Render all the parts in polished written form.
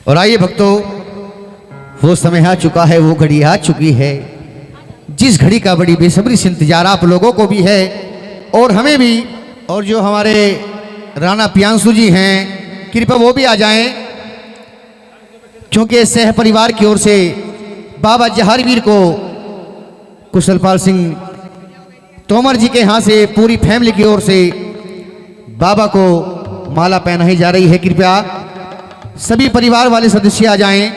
और आइए भक्तों, वो समय आ चुका है, वो घड़ी आ चुकी है जिस घड़ी का बड़ी बेसब्री से इंतजार आप लोगों को भी है और हमें भी। और जो हमारे राणा प्रियांशु जी हैं, कृपया वो भी आ जाएं, क्योंकि सह परिवार की ओर से बाबा जहारवीर को कुशलपाल सिंह तोमर जी के यहाँ से पूरी फैमिली की ओर से बाबा को माला पहनाई जा रही है। कृपया सभी परिवार वाले सदस्य आ जाएं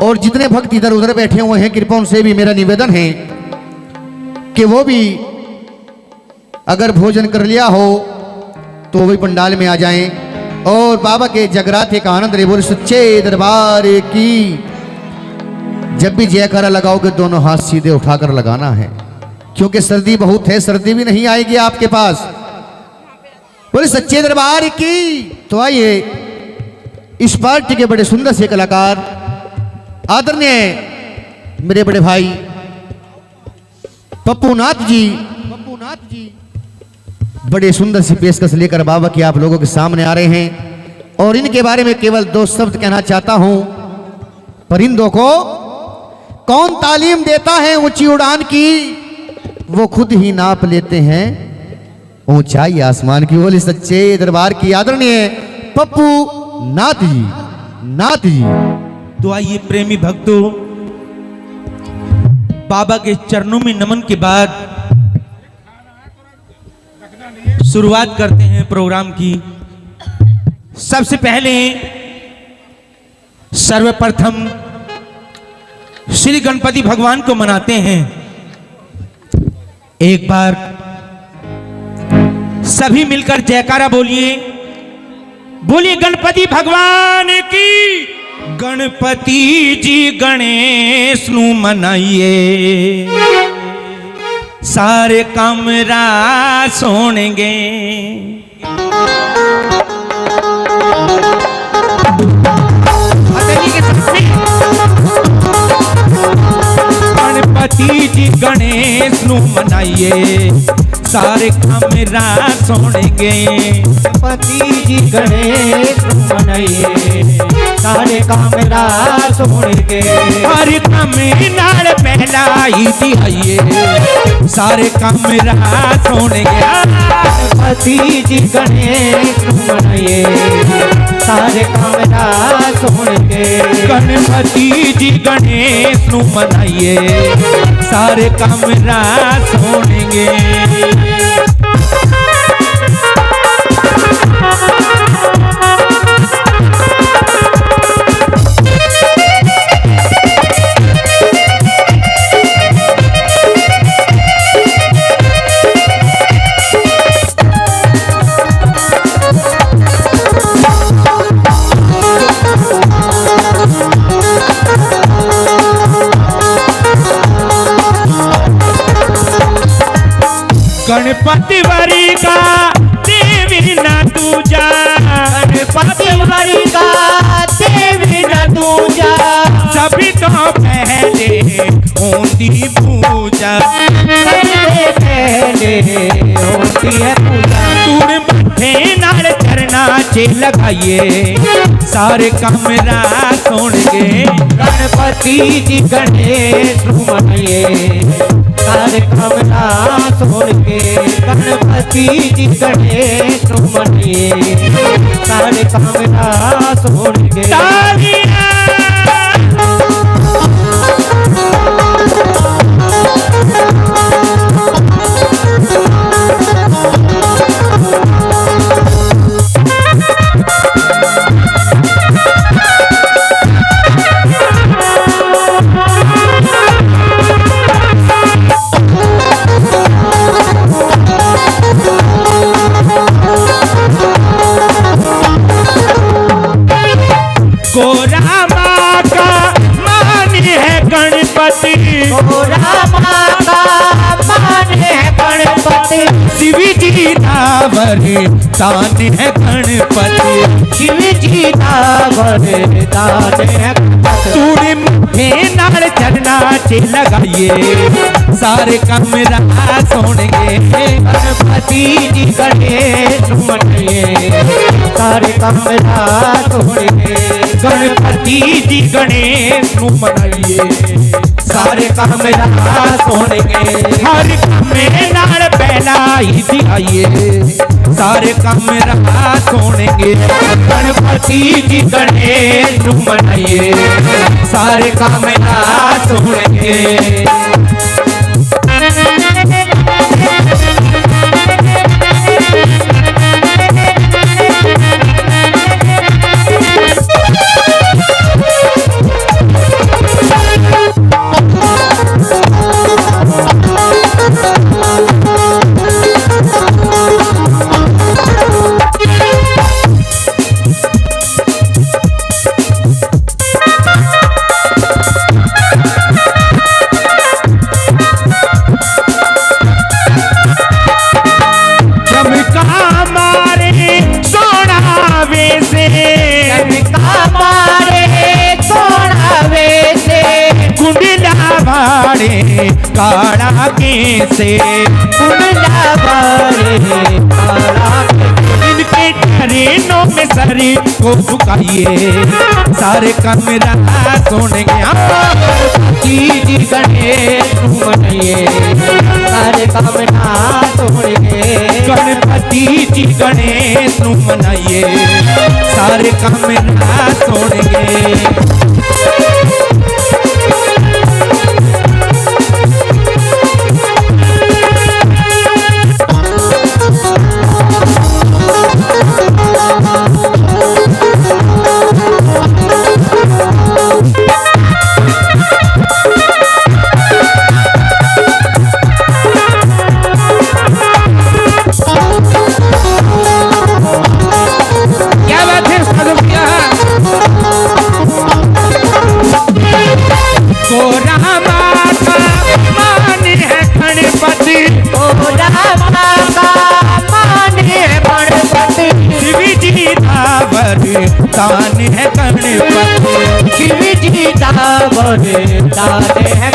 और जितने भक्त इधर उधर बैठे हुए हैं, कृपया उनसे भी मेरा निवेदन है कि वो भी अगर भोजन कर लिया हो तो वो भी पंडाल में आ जाएं और बाबा के जगराते का आनंद ले। बोले सच्चे दरबार की। जब भी जयकारा लगाओगे दोनों हाथ सीधे उठाकर लगाना है, क्योंकि सर्दी बहुत है, सर्दी भी नहीं आएगी आपके पास। बोले सच्चे दरबार की। तो आइए इस पार्टी के बड़े सुंदर से कलाकार आदरणीय मेरे बड़े भाई पप्पू नाथ जी बड़े सुंदर सी पेशकश लेकर बाबा की आप लोगों के सामने आ रहे हैं। और इनके बारे में केवल दो शब्द कहना चाहता हूं। परिंदों को कौन तालीम देता है ऊंची उड़ान की, वो खुद ही नाप लेते हैं ऊंचाई आसमान की। बोले सच्चे दरबार की आदरणीय पप्पू नाथ जी। तो आइए प्रेमी भक्तों, बाबा के चरणों में नमन के बाद शुरुआत करते हैं प्रोग्राम की। सबसे पहले सर्वप्रथम श्री गणपति भगवान को मनाते हैं। एक बार सभी मिलकर जयकारा बोलिए, बोलिए गणपति भगवान की। गणपति जी गणेश नु मनाइए, सारे काम रास होंगे। गणपति जी गणेश नु मनाइए, सारे काम रास होंगे। गणपति जी गणेश नु मनाइए, सारे काम रास होंगे। हर काम नाल पहला ही दिहाइए, सारे काम रास होंगे। गणपति जी गणेश नु मनाइए, सारे काम रास होंगे। गणपति जी गणेश नु मनाइए, सारे काम रास होंगे। गणपति वरी का देवी न दूजा, गणपति वरी का देवी न दूजा। सभी तो पहले होती पूजा, सबसे पहले होती है पूजा। तूने मथे नाल चरना चे लगाइए, सारे काम रास होंगे। गणपति जी गणेश नु मनाइए, सारे काम रास होंगे। गणपति जी गणेश नु मनाइए, सारे काम रास होंगे। शिव जी नावर दान है गणपति, शिव जी नावर दान है गणपति। तूने मुझे नाल चरना चे लगाइए, सारे काम रास होंगे। गणपति जी गणेश मनाइए, सारे काम रास होणगे गणपति जी गणेश नू मनाइए सारे काम रास होणगे हर कमे नाल पहला ही दिखाइए सारे काम रास होणगे गणपति जी गणेश नू मनाइए सारे काम रास होणगे काला कैसे इनके टरेनों में सरे को झुकाइए सारे काम रास होणगे जी गणेश मनाइए सारे काम रास होणगे गणपति जी गणेश नू मनाइए सारे काम रास होणगे दान है गणपति शिव जी दावर दान है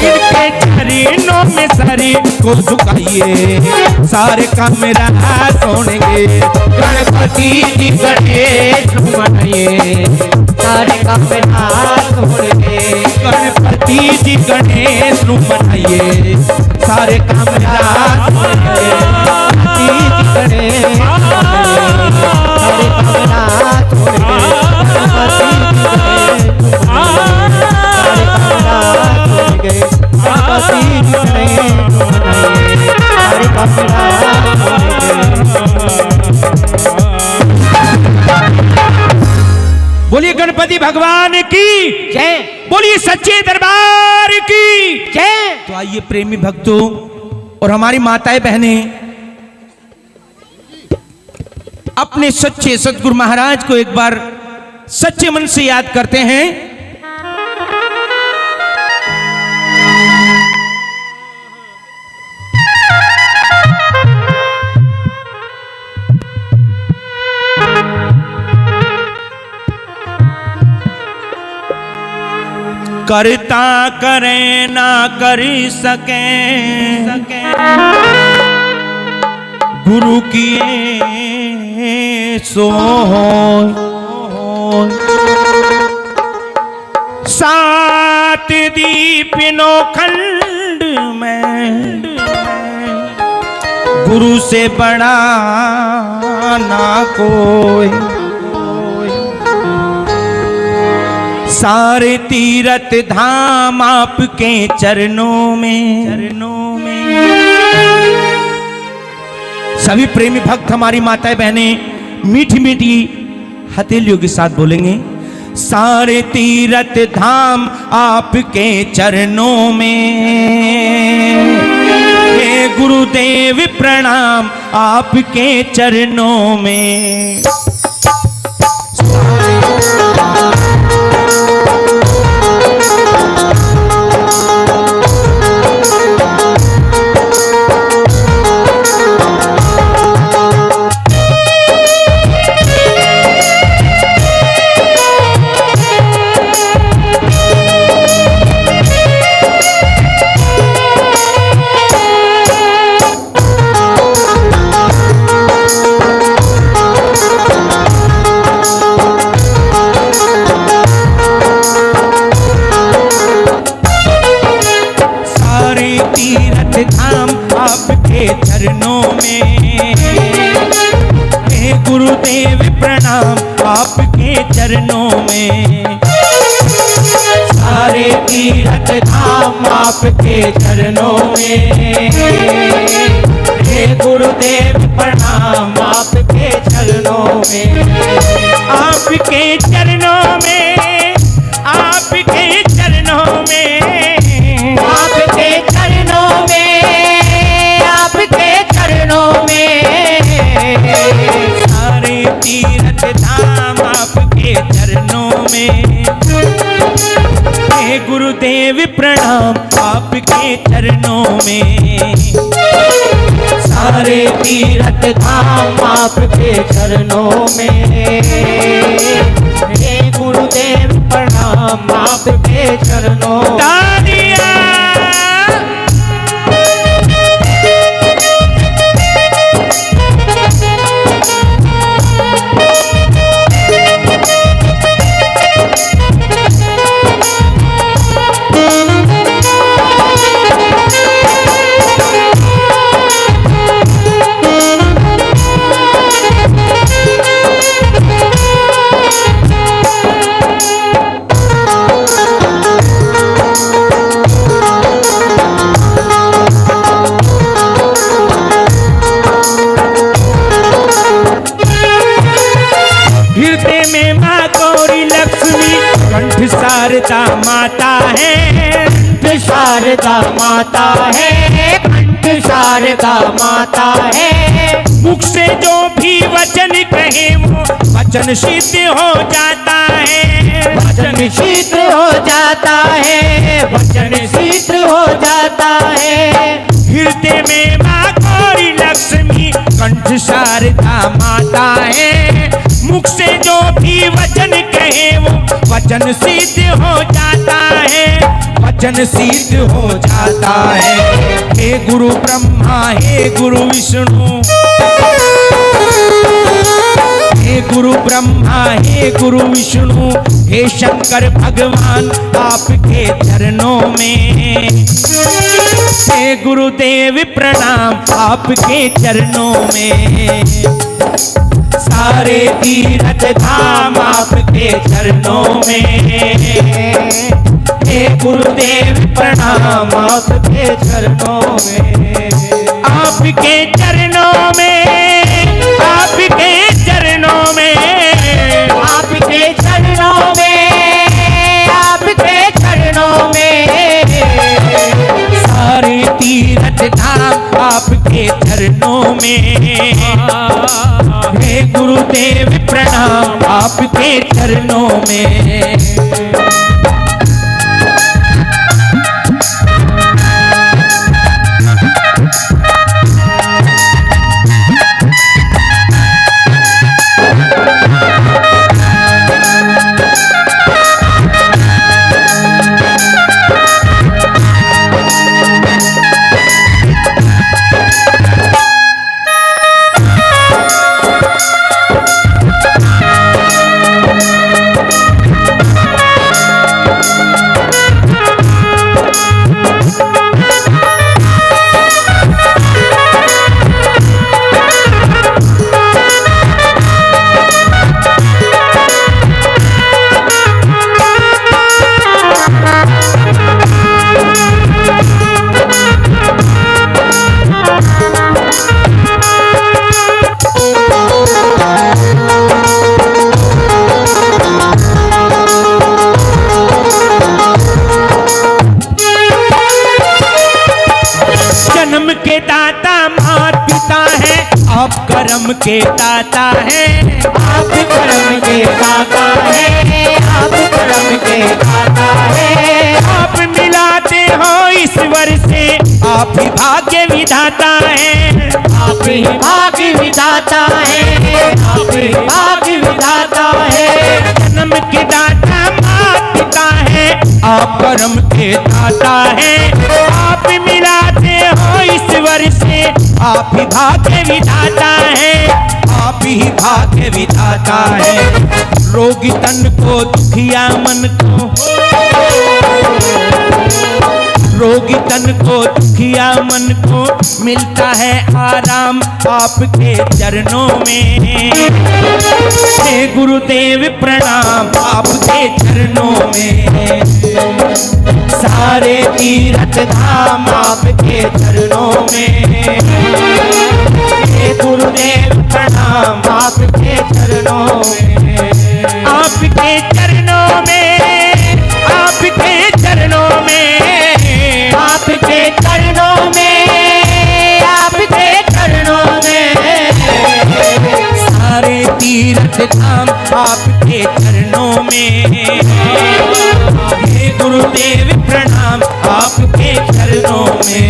इनके चरणों में सरे को झुकाइए सारे काम रास होणगे गणपति जी गणेश मनाइए सारे काम रास होणगे गणपति जी गणेश नू मनाइए सारे काम रास होणगे गणेश सारे काम रास होणगे बोलिए गणपति भगवान की जय बोलिए सच्चे दरबार की जय। तो आइए प्रेमी भक्तों और हमारी माताएं बहनें अपने सच्चे सतगुरु महाराज को एक बार सच्चे मन से याद करते हैं। करता करे ना कर सके गुरु किए सो सात दीपिनो खंड में गुरु से बड़ा ना कोई सारे तीरथ धाम आपके चरणों में सभी प्रेमी भक्त हमारी माताएं बहनें मीठी मीठी हथेलियों के साथ बोलेंगे सारे तीरथ धाम आपके चरणों में हे गुरुदेव प्रणाम आपके चरणों में। गुरुदेव प्रणाम आपके चरणों में। सारे तीर्थ धाम आपके चरणों में, हे गुरुदेव प्रणाम आपके चरणों में। आपके चरणों में, आपके चरणों में, आपके चरणों में, आपके चरणों में। सारे तीर्थ धाम आपके चरणों में। हे गुरुदेव प्रणाम आपके चरणों में। सारे तीर्थ धाम आपके चरणों में, हे गुरुदेव प्रणाम आपके चरणों में। तालियां। हृदय में माँ गौरी लक्ष्मी, कंठ शारदा माता है। कंठ शारदा माता है, कंठ शारदा माता है। मुख से जो भी वचन कहे वो वचन सिद्ध हो जाता है। वचन सिद्ध हो जाता है, वचन सिद्ध हो जाता है। हृदय में माँ गौरी लक्ष्मी, कंठ शारदा माता है। मुख से जो भी वचन कहे वो वचन सिद्ध हो जाता है, वचन सिद्ध हो जाता है। हे गुरु ब्रह्मा, हे गुरु विष्णु, हे गुरु ब्रह्मा, हे गुरु विष्णु, हे शंकर भगवान आपके चरणों में। हे गुरुदेव प्रणाम आपके चरणों में। सारे तीर्थ धाम आपके चरणों में, हे गुरुदेव प्रणाम आपके चरणों में। आपके चरणों में, आपके चरणों में, आपके चरणों में, आपके चरणों में। सारे तीर्थ धाम आपके चरणों में। हे गुरुदेव प्रणाम आपके चरणों में। आप कर्म के दाता हैं, आप कर्म के दाता हैं, आप कर्म के दाता हैं। आप मिलाते हो ईश्वर से, आप ही भाग्य विधाता हैं। आप ही भाग्य विधाता हैं, आप ही भाग्य विधाता हैं। जन्म के दाता माता पिता है, आप कर्म के दाता हैं। आप मिलाते हो ईश्वर से, आप ही भाग्य विधाता है, आप ही भाग्य विधाता है। रोगी तन को दुखिया मन को, रोगी रोगी तन को दुखिया मन को मिलता है आराम आपके चरणों में। हे गुरुदेव प्रणाम आपके चरणों में, सारे तीर्थ धाम आपके चरणों में। हे गुरुदेव प्रणाम आपके चरणों में, आपके चरणों में, आपके चरणों में, आपके चरणों में, आपके चरणों में। सारे तीर्थ धाम आपके चरणों में। हे गुरुदेव प्रणाम आपके चरणों में।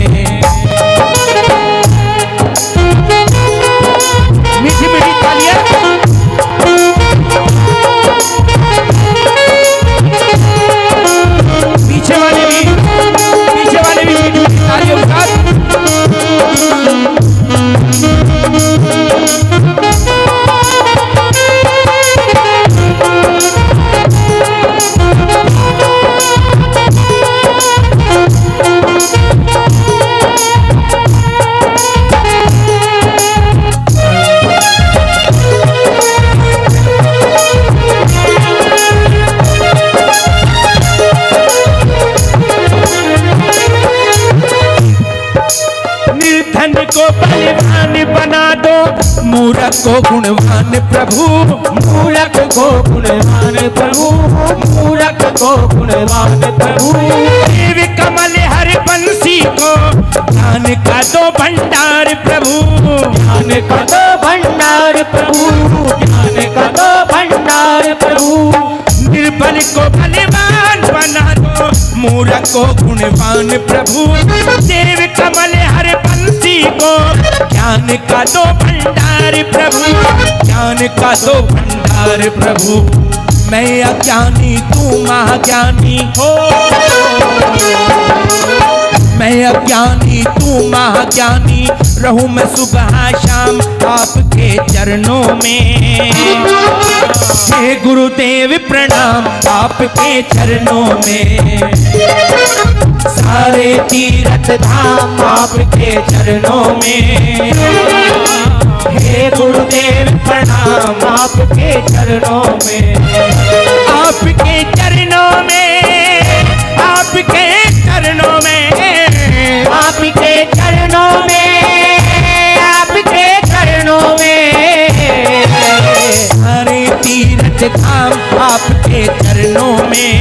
मीठी मीठी तालियां। पीछे वाले भी मीठी मीठी तालियों के साथ। निर्धन को बलवान बना दो, मूर्ख को गुणवान प्रभु, मूर्ख को गुणवान प्रभु, मूर्ख को गुणवान प्रभु। देव कमल हर बंसी को ज्ञान का दो भंडार प्रभु, ज्ञान का दो भंडार प्रभु, ज्ञान का दो भंडार प्रभु। निर्बल को बलवान बना दो, मूर्ख को गुणवान प्रभु। देव कमल हर बंसी को ज्ञान का दो भंडार प्रभु, ज्ञान का दो भंडार प्रभु। मैं अज्ञानी तू महाज्ञानी हो, मैं अज्ञानी तू महाज्ञानी, रहूं मैं सुबह शाम आपके चरणों में। हे गुरुदेव प्रणाम आपके चरणों में, सारे तीर्थ धाम आपके चरणों में। हे गुरुदेव प्रणाम आपके चरणों में, आपके चरणों में, आपके चरणों में, आपके चरणों में, आपके चरणों में। सारे तीर्थ धाम आपके चरणों में।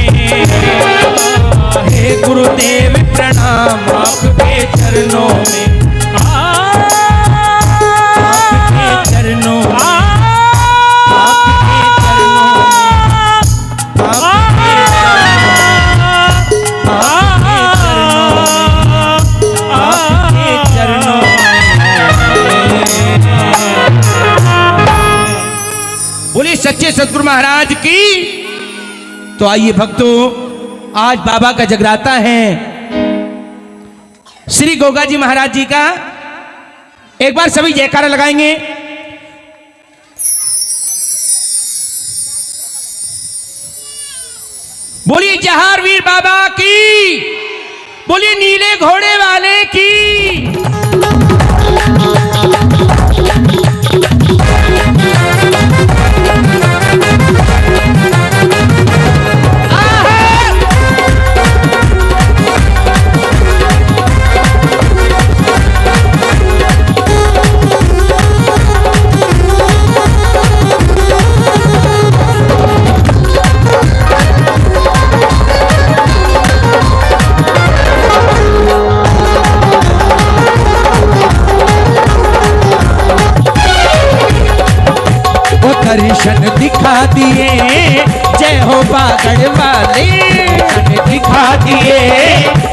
हे गुरुदेव प्रणाम आपके चरणों में, आपके चरणों में, आपके चरणों में, आपके चरणों में। बोलिए सच्चे सतगुरु महाराज की। तो आइए भक्तों, आज बाबा का जगराता है श्री गोगा जी महाराज जी का। एक बार सभी जयकारा लगाएंगे। बोलिए जहार वीर बाबा की, बोलिए नीले घोड़े वाले की। दर्शन दिखा दिए जय हो बागड़ वाले, दिखा दिए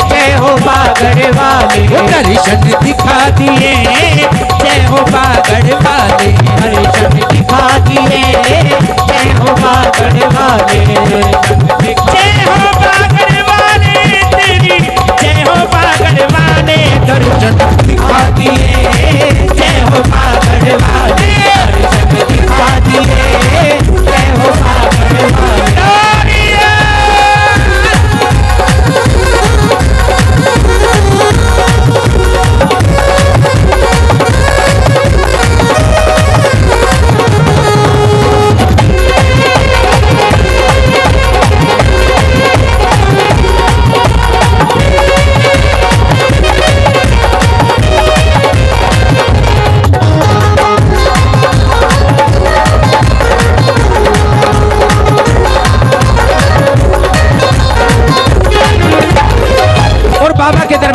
जय हो बागड़ वाले। दर्शन दिखा दिए जय हो बागड़ वाले, दर्शन दिखा दिए जय हो बागड़ वाले। जय हो बागड़ वाले तेरी, जय हो बागड़ वाले। दर्शन दिखा दिए जय हो बागड़ वाले, दर्शन दिखा दिए जय हो बागड़ वाले।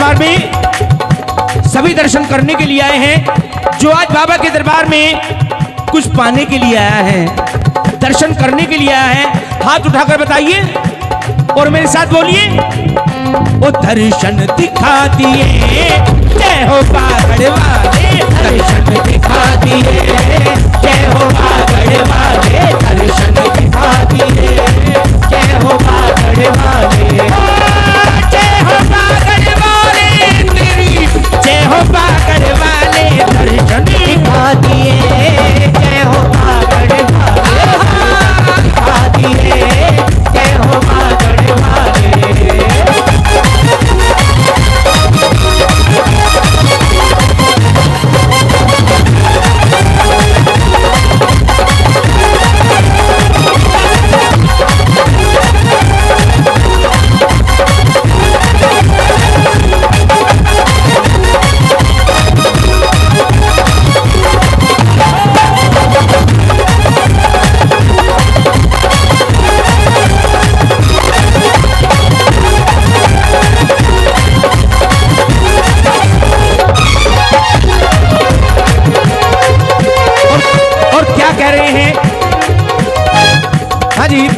दरबार में सभी दर्शन करने के लिए आए हैं। जो आज बाबा के दरबार में कुछ पाने के लिए आया है, दर्शन करने के लिए आया है, हाथ उठाकर बताइए और मेरे साथ बोलिए, वो दर्शन दिखा दिए, जय हो बागड़ वाले, दर्शन दिखा दिए, जय हो बागड़ वाले, दर्शन दिखा दिए, जय हो बागड़ वाले, जय हो बागड़ वाले, तेरी जय हो बागड़ वाले, दर्शन दिखा दिए, जय हो बागड़ वाले, दिखा दिए, जय हो बागड़ वाले।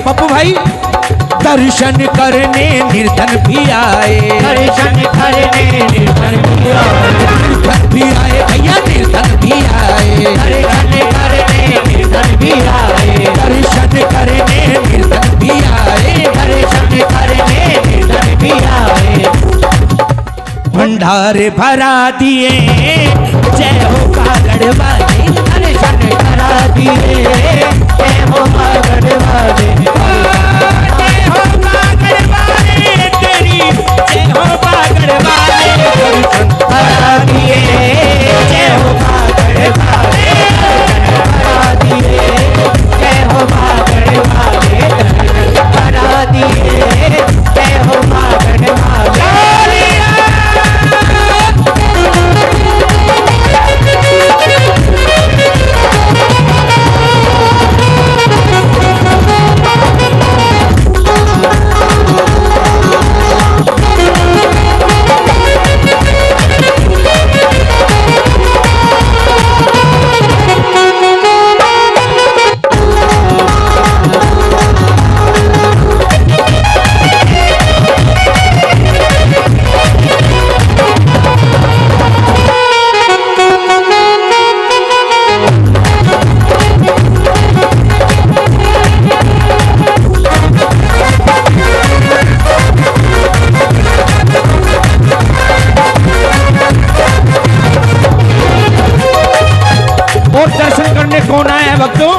पप्पू भाई, दर्शन करने निर्धन भी आए, दर्शन करने निर्धन भी आए, निर्धन भी आए भैया, निर्धन भी आए, दर्शन करने निर्धन भी आए, दर्शन करने निर्धन भी आए, दर्शन करने निर्धन भी आए। भंडारे भरा दिए, जय हो बागड़ वाले, दर्शन करा दिए, जय हो बागड़ वाले, जय हो बागड़ वाले, तेरी जय हो बागड़ वाले, दर्शन करा दिए, जय हो बागड़ वाले, दर्शन करा दिए, जय हो बागड़ वाले, दर्शन करा दिए, जय हो बागड़ वाले। कौन आया है भक्तों?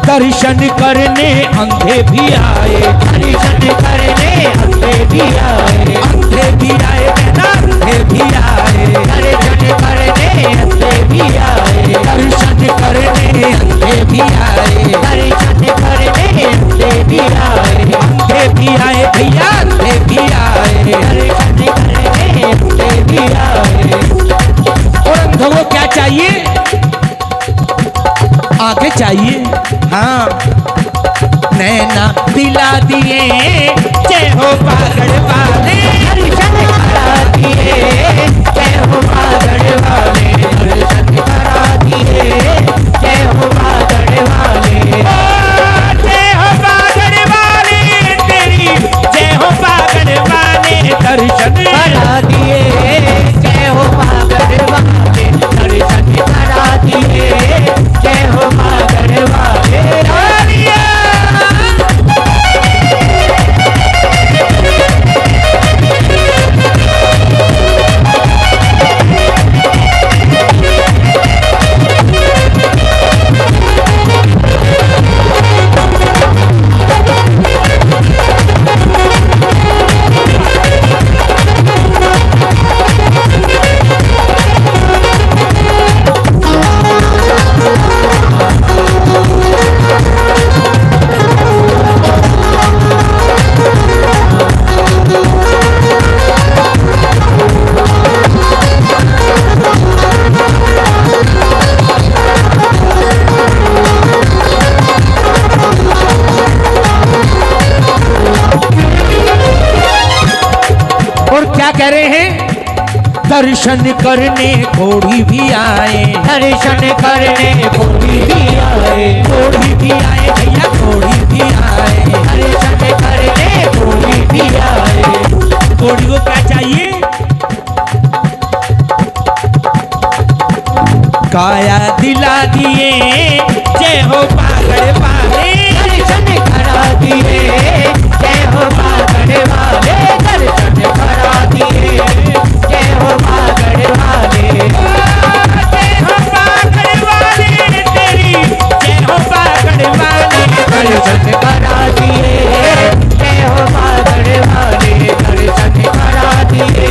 दर्शन करने अंधे भी आए, दर्शन करने अंधे भी आए, अंधे भी आए, कहना अंधे भी आए, दर्शन करने अंधे भी आए, दर्शन करने अंधे भी आए, दर्शन करने अंधे भी आए, अंधे भी आए भैया, अंधे भी आए, दर्शन करने अंधे भी आए। और अंधों को क्या चाहिए? आगे चाहिए, हाँ, नैना दिला दिए, जय हो बागड़ वाले, दर्शन करा दिए, जय हो बागड़ वाले, दर्शन करा दिए, जय हो बागड़ वाले, जय हो बागड़ वाले, तेरी जय हो बागड़ वाले, दर्शन करा दिए, जय हो बागड़ वाले, दर्शन करा दिए, जय हो बागड़ वाले। कह रहे हैं दर्शन करने घोड़ी भी आए, दर्शन करने घोड़ी भी आए, घोड़ी भी आए भैया घोड़ी भी आए, दर्शन करने घोड़ी भी आए। घोड़ी को क्या चाहिए? काया दिला दिए जय हो पागड़ वाले, दर्शन करा दिए जय हो पागड़ वाले, दर्शन करा दिए जय हो पागड़ वाले, जय हो पागड़ वाले तेरी जय हो पागड़ वाले, दर्शन करा दिए जय हो पागड़ वाले, दर्शन करा दिए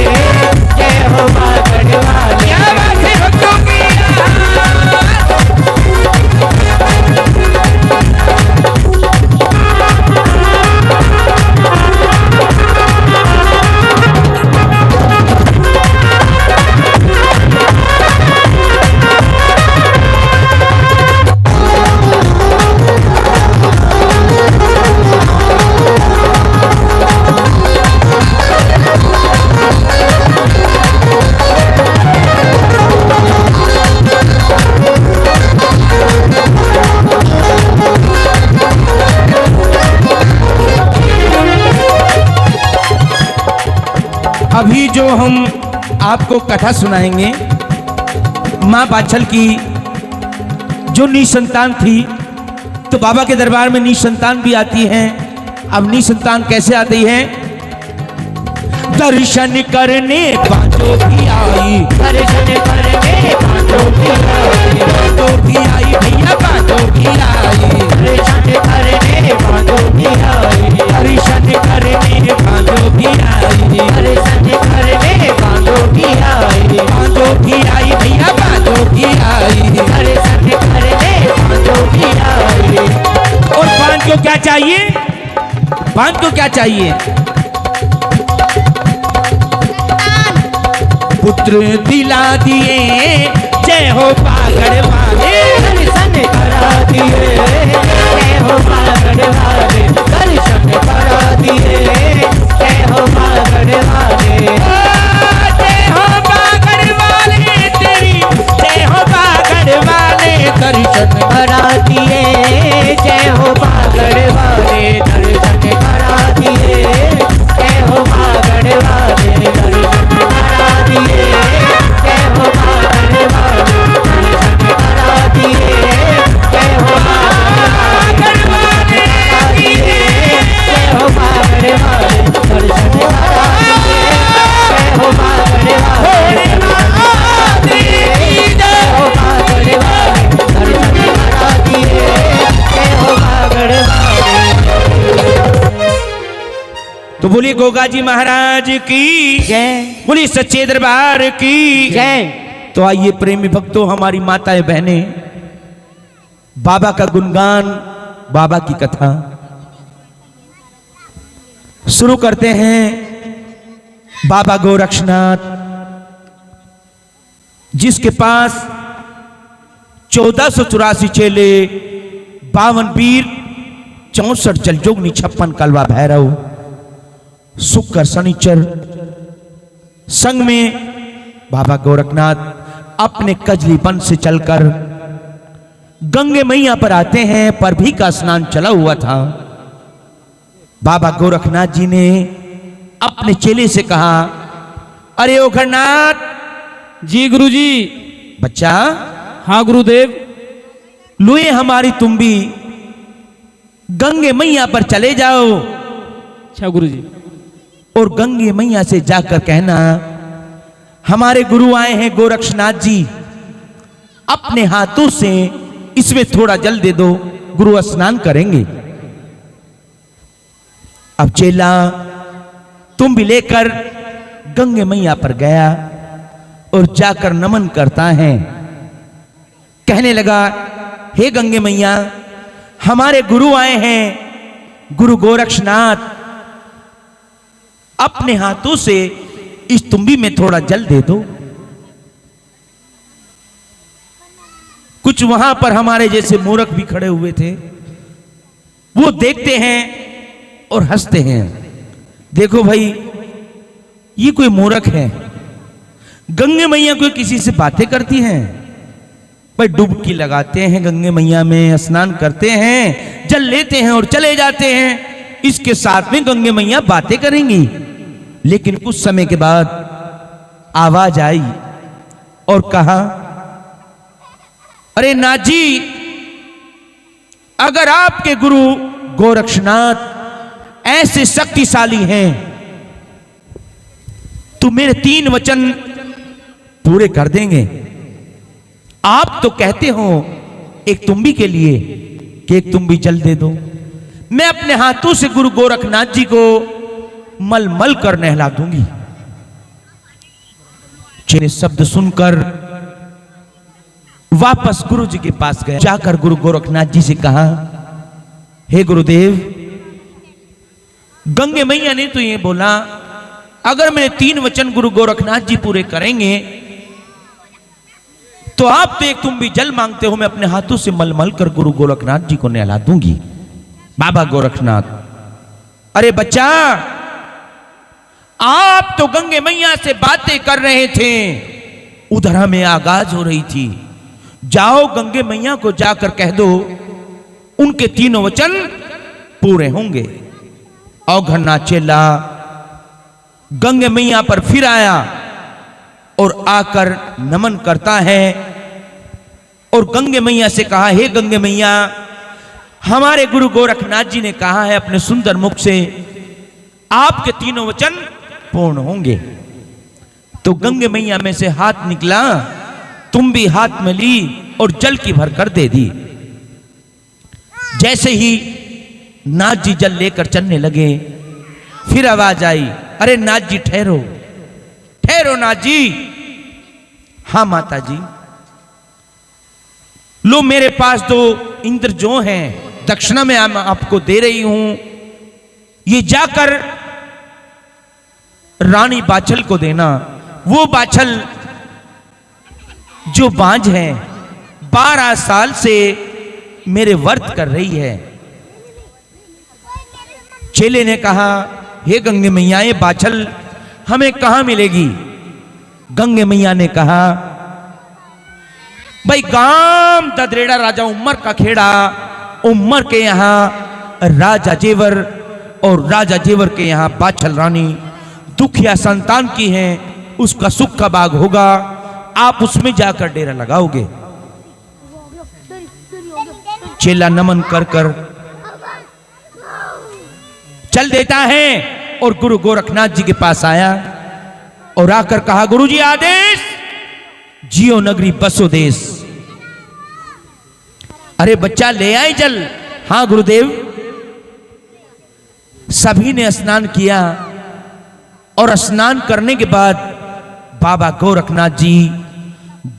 जय हो पागड़ वाले। क्या बात है भक्तों की? अभी जो हम आपको कथा सुनाएंगे माँ बाछल की, जो निसंतान थी तो बाबा के दरबार में निसंतान भी आती है। अब निसंतान कैसे आती है? दर्शन करने बाजो भी आई, दर्शन करने बाजो भी आई, बाजो भी आई भैया बाजो भी आई, दर्शन करने बाजो भी आई, दर्शन करने बाजो भी आई, दर्शन करने बाजो भी आई, बाजो भी आई भैया बाजो भी आई। दर्शन करने बाजो भी आई। और पांच को क्या चाहिए? पांच को क्या चाहिए? पुत्र दिला दिए जय हो पागड़ वाले, दर्शन करा दिए जय हो पागड़ वाले, दर्शन करा दिए जय हो पागड़ वाले, जय हो पागड़ वाले तेरी जय हो पागड़ वाले, दर्शन करा दिए जय हो पागड़ वाले, दर्शन करा दिए जय हो पागड़ वाले, दर्शन करा दिए जय हो पागड़ वाले, दर्शन करा दिए जय हो पागड़ वाले, करा दिए जय हो पागड़ वाले, दर्शन करा दिए जय हो पागड़ वाले, दर्शन करा दिए जय हो पागड़ वाले, दर्शन करा दिए जय हो पागड़ वाले। तो बोलिए गोगा जी महाराज की जय बोलिए सच्चे दरबार की जय। तो आइए प्रेमी भक्तों, हमारी माताएं बहनें, बाबा का गुणगान, बाबा की कथा शुरू करते हैं। बाबा गोरक्षनाथ जिसके पास 1484 चेले, 52 वीर, 64 जलजोगनी, 56 कलवा भैरव, शुक्र शनिचर, संग में बाबा गोरखनाथ अपने कजली वन से चलकर गंगे मैया पर आते हैं। पर भी का स्नान चला हुआ था। बाबा गोरखनाथ जी ने अपने चेले से कहा, अरे ओ घरनाथ जी गुरुजी। बच्चा, हाँ गुरुदेव। लुए हमारी तुम भी गंगे मैया पर चले जाओ अच्छा गुरुजी। और गंगे मैया से जाकर कहना, हमारे गुरु आए हैं गोरक्षनाथ जी, अपने हाथों से इसमें थोड़ा जल दे दो, गुरु स्नान करेंगे। अब चेला तुम भी लेकर गंगे मैया पर गया और जाकर नमन करता है। कहने लगा, हे गंगे मैया, हमारे गुरु आए हैं, गुरु गोरक्षनाथ, अपने हाथों से इस तुम्बी में थोड़ा जल दे दो। कुछ वहां पर हमारे जैसे मूर्ख भी खड़े हुए थे, वो देखते हैं और हंसते हैं। देखो भाई, ये कोई मूर्ख है। गंगे मैया कोई किसी से बातें करती हैं? भाई डुबकी लगाते हैं गंगे मैया में, स्नान करते हैं, जल लेते हैं और चले जाते हैं। इसके साथ में गंगे मैया बातें करेंगी। लेकिन कुछ समय के बाद आवाज आई और कहा, अरे नाथ जी, अगर आपके गुरु गोरक्षनाथ ऐसे शक्तिशाली हैं तो मेरे 3 वचन पूरे कर देंगे। आप तो कहते हो एक तुम्बी के लिए कि एक तुम्बी जल दे दो। मैं अपने हाथों से गुरु गोरखनाथ जी को मल मल कर नहला दूंगी। चेले शब्द सुनकर वापस गुरु जी के पास गए। जाकर गुरु गोरखनाथ जी से कहा, हे गुरुदेव, गंगे मैया ने तो ये बोला अगर मेरे 3 वचन गुरु गोरखनाथ जी पूरे करेंगे तो आप तो एक तुम भी जल मांगते हो, मैं अपने हाथों से मलमल कर गुरु गोरखनाथ जी को नहला दूंगी। बाबा गोरखनाथ, अरे बच्चा, आप तो गंगे मैया से बातें कर रहे थे, उधर हमें आगाज हो रही थी। जाओ गंगे मैया को जाकर कह दो उनके 3 वचन पूरे होंगे। औघड़ना चेला गंगे मैया पर फिर आया और आकर नमन करता है और गंगे मैया से कहा, हे गंगे मैया, हमारे गुरु गोरखनाथ जी ने कहा है अपने सुंदर मुख से आपके 3 वचन पूर्ण होंगे। तो गंगे मैया में से हाथ निकला, तुम भी हाथ में ली और जल की भरकर दे दी। जैसे ही नाथ जी जल लेकर चलने लगे, फिर आवाज आई, अरे नाथ जी ठहरो, ठहरो नाथ जी। हाँ माता जी, लो मेरे पास 2 इंद्र जो हैं दक्षिणा में आपको दे रही हूं, ये जाकर रानी बाछल को देना। वो बाछल जो बांझ है 12 साल से मेरे व्रत कर रही है। चेले ने कहा, हे गंगे मैया, ये बाछल हमें कहां मिलेगी? गंगे मैया ने कहा, भाई गांव ददरेड़ा राजा उमर का खेड़ा, उमर के यहां राजा जेवर और राजा जेवर के यहां बाछल रानी दुखिया संतान की है, उसका सुख का बाग होगा, आप उसमें जाकर डेरा लगाओगे। चेला नमन कर कर चल देता है और गुरु गोरखनाथ जी के पास आया और आकर कहा, गुरु जी आदेश, जियो नगरी बसो देश। अरे बच्चा ले आए जल? हां गुरुदेव। सभी ने स्नान किया और स्नान करने के बाद बाबा गोरखनाथ जी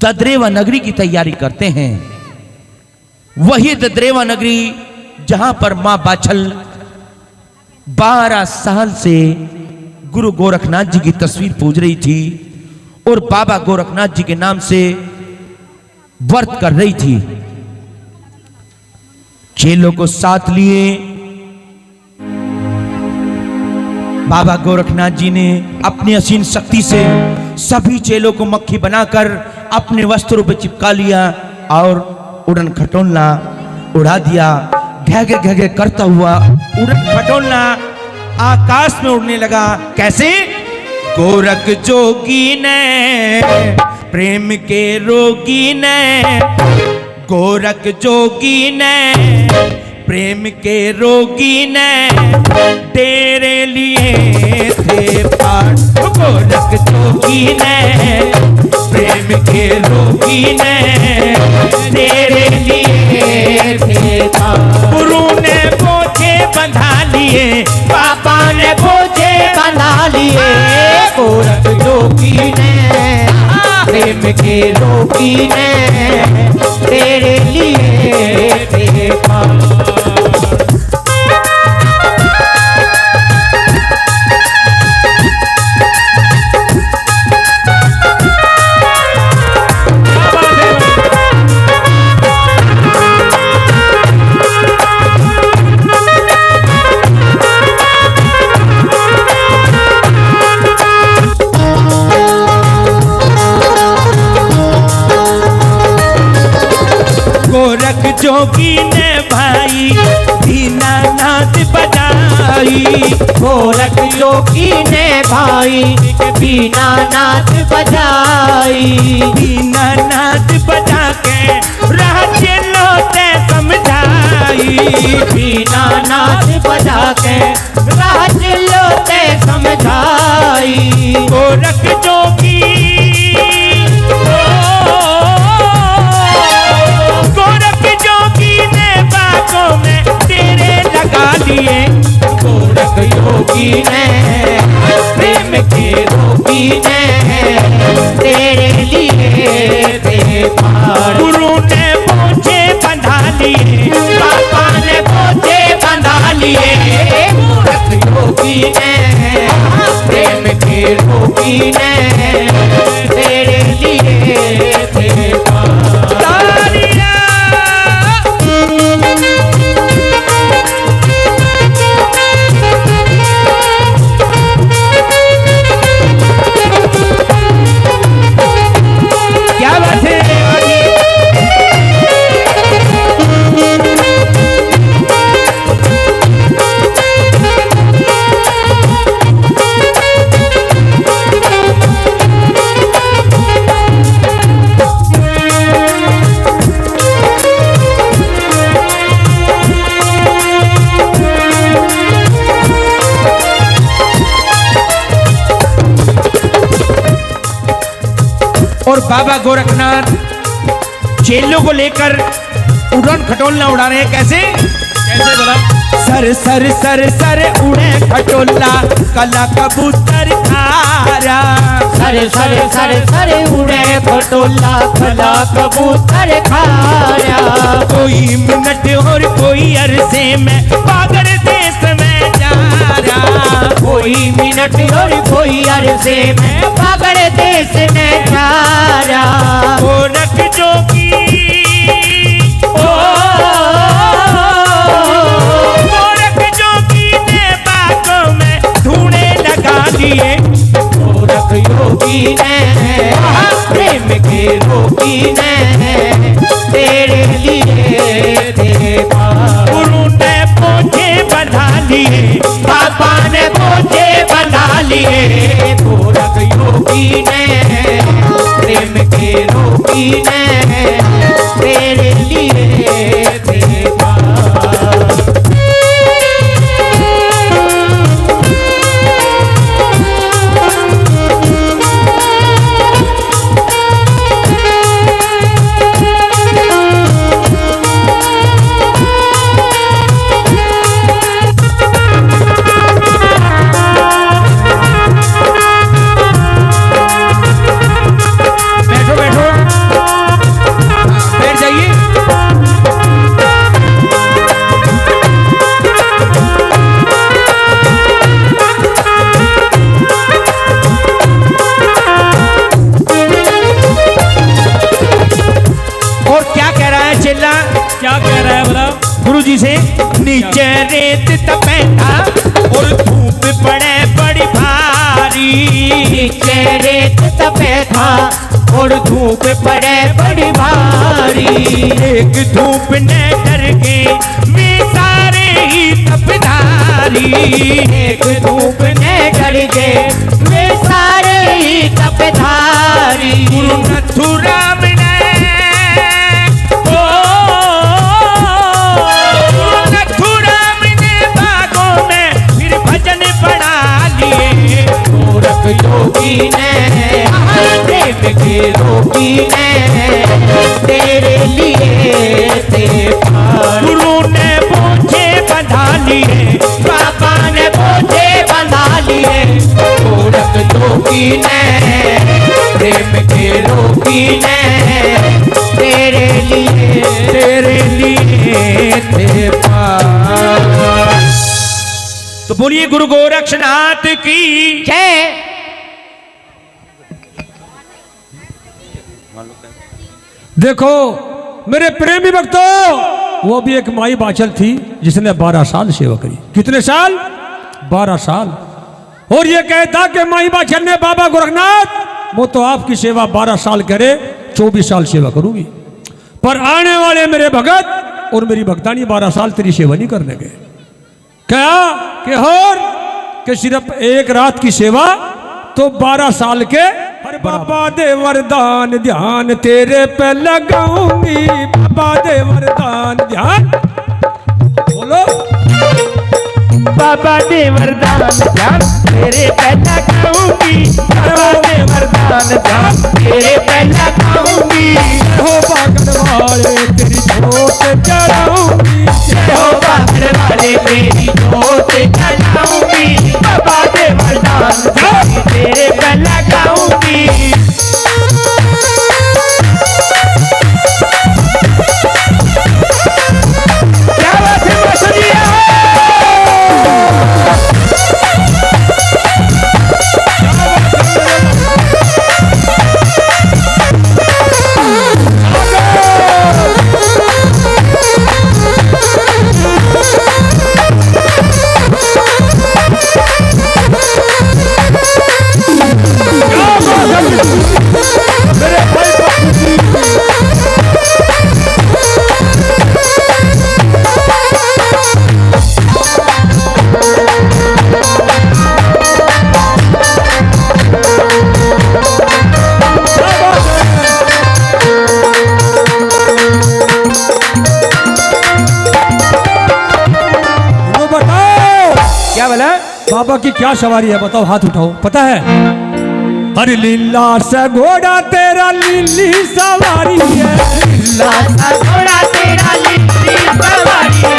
ददरेवा नगरी की तैयारी करते हैं। वही ददरेवा नगरी जहां पर मां बाछल 12 साल से गुरु गोरखनाथ जी की तस्वीर पूज रही थी और बाबा गोरखनाथ जी के नाम से व्रत कर रही थी। चेलों को साथ लिए बाबा गोरखनाथ जी ने अपनी असीम शक्ति से सभी चेलों को मक्खी बनाकर अपने वस्त्रों पर चिपका लिया और उड़न खटोलना उड़ा दिया। घे घे करता हुआ उड़न खटोलना आकाश में उड़ने लगा। कैसे? गोरख जोगी ने प्रेम के रोगी ने, गोरख जोगी ने प्रेम के रोगी ने तेरे लिए थे पाठ। गोरख जोगी ने प्रेम के रोगी ने तेरे लिए थे पाठ। गुरु ने बोझे बंधा लिए, पापा ने बोझे बना लिए, गोरख जोगी ने प्रेम के रोगी ने तेरे लिए थे पाठ। जोगी ने भाई दीनानाथ बजाई। गोरख जोगी ने भाई दीनानाथ बजाई। दीनानाथ बजा के राह चलो ते समझाई। दीनानाथ बजा के राह चलो ते समझाई। गोरख जोगी गोरख जोगी ने बागों में तेरे लगा लिए। गोरख योगी ने प्रेम के रोगी ने तेरे लिए थे पार। गुरु ने बोझे बंधा लिए। बाबा ने बोझे बंधा लिए। गोरख योगी ने प्रेम के रोगी ने तेरे लिए थे पार। तालियां। क्या बात है और बाबा गोरखनाथ चेलों को लेकर उड़न खटोलना उड़ा रहे हैं। कैसे कैसे बोला? सर सर सर सर उड़े खटोला कला कबूतर खारा। सर सर सर सर उड़े खटोला खला कबूतर खाया। कोई मिनट और कोई अरसे में पागल देश में जा रहा। कोई मिनट और कोई अरसे में पागल देश में जा रहा। गोरख जोगी गोरख जोगी ने बागों में धूणे लगा दिए। गोरख योगी ने प्रेम के रोगी ने तेरे लिए थे पार। गुरु ने बोझे बंधा लिए। बाबा ने बोझे बंधा लिए। गोरख योगी ने प्रेम के रोगी ने तेरे लिए थे पार। बैठो बैठो बैठ जाइए। और क्या कह रहा है चेला? क्या कह रहा है बोला? गुरुजी से नीचे रेत तपैता और धूप पड़े बड़ी भारी। नीचे रेत तपे था और धूप पड़े बड़ी भारी। एक धूप ने डर के वे सारे ही तपधारी। एक धूप ने डर के वे सारे ही तपधारी। गुरु नथुराम ने गुरु नथुराम ने बागों में फिर भजन पढ़ा लिए। गोरख योगी ने प्रेम के रोगी ने तेरे लिए थे पार। गुरु ने बोझे बंधा लिए। बाबा ने बोझे बंधा लिए। गोरख योगी ने प्रेम के रोगी ने तेरे लिए थे पार। तो बोलिए गुरु गोरक्षनाथ की जय। देखो मेरे प्रेमी भक्तों, वो भी एक माई बाचल थी जिसने 12 साल सेवा करी। कितने साल? 12 साल। और ये कहता कि माई बाचल ने बाबा गोरखनाथ वो तो आपकी सेवा 12 साल करे, 24 साल सेवा करूंगी। पर आने वाले मेरे भगत और मेरी भक्तानी 12 साल तेरी सेवा नहीं करने गए। क्या कि और कि सिर्फ एक रात की सेवा तो 12 साल के। हर बाबा दे वरदान ध्यान तेरे पे लगाऊंगी, बाबा दे वरदान ध्यान। बोलो बाबा दे वरदान ध्यान तेरे पे लगाऊंगी, बाबा दे वरदान ध्यान तेरे पे लगाऊंगी। हो बागड़ वाले तेरी जोत जलाऊंगी, हो बागड़ वाले तेरी जोत जलाऊंगी, बाबा दे वरदान ध्यान तेरे पे लगाऊंगी। क्या बात है मसूरिया। क्या बोला? बाबा की क्या सवारी है बताओ, हाथ उठाओ। पता है? अरे लीला से घोड़ा तेरा लीली सवारी है, लासा घोड़ा तेरा लिट्टी सवारी है,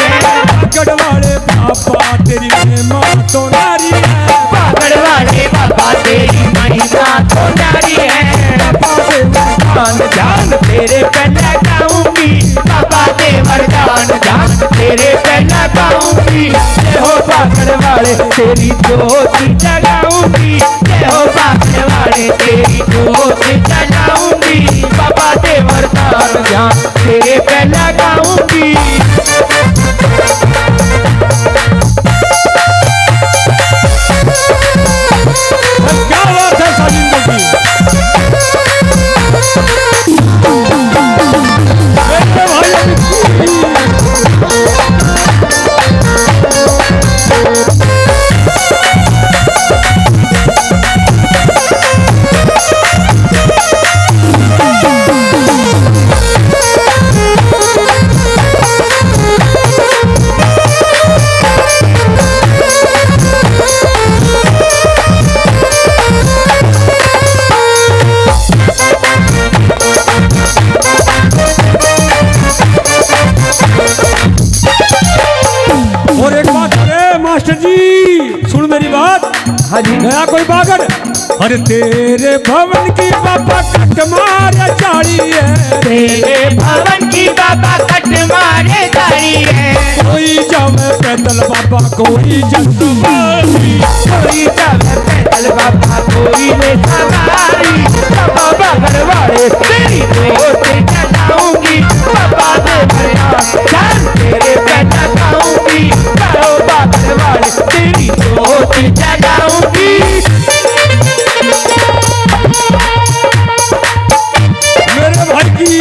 गढ़वाले बाबा तेरी महिमा तो नारी है, पागड़ वाले बाबा तेरी महिमा तो नारी है। बाबा दे वरदान ध्यान तेरे पे लगाऊंगी, बाबा दे वरदान ध्यान तेरे पे लगाऊंगी। जय हो पागड़ वाले तेरी ज्योति जगाऊंगी, जय हो पागड़ वाले तेरी ज्योति जगाऊंगी, बाबा दे वरदान ध्यान तेरे पे लगाऊंगी। क्या बात है साजिंदर की। मेरे भाई और एक बात है मास्टर जी, सुन मेरी बात। हाँ जी। गया कोई बागड़, अरे तेरे भवन की बाबा कट मारे चाड़ी है, तेरे भवन की बाबा कट मारे दाढ़ी है, कोई जावे पैदल बाबा कोई जल्दबाजी, कोई जावे पैदल बाबा कोई ले सवारी, बाबा बागड़ वाले तेरी जोत जलाऊंगी, बाबा दे वरदान ध्यान तेरे पे लगाऊंगी, बाबा बागड़ वाले तेरी जोत जलाऊंगी। मेरे भाई की।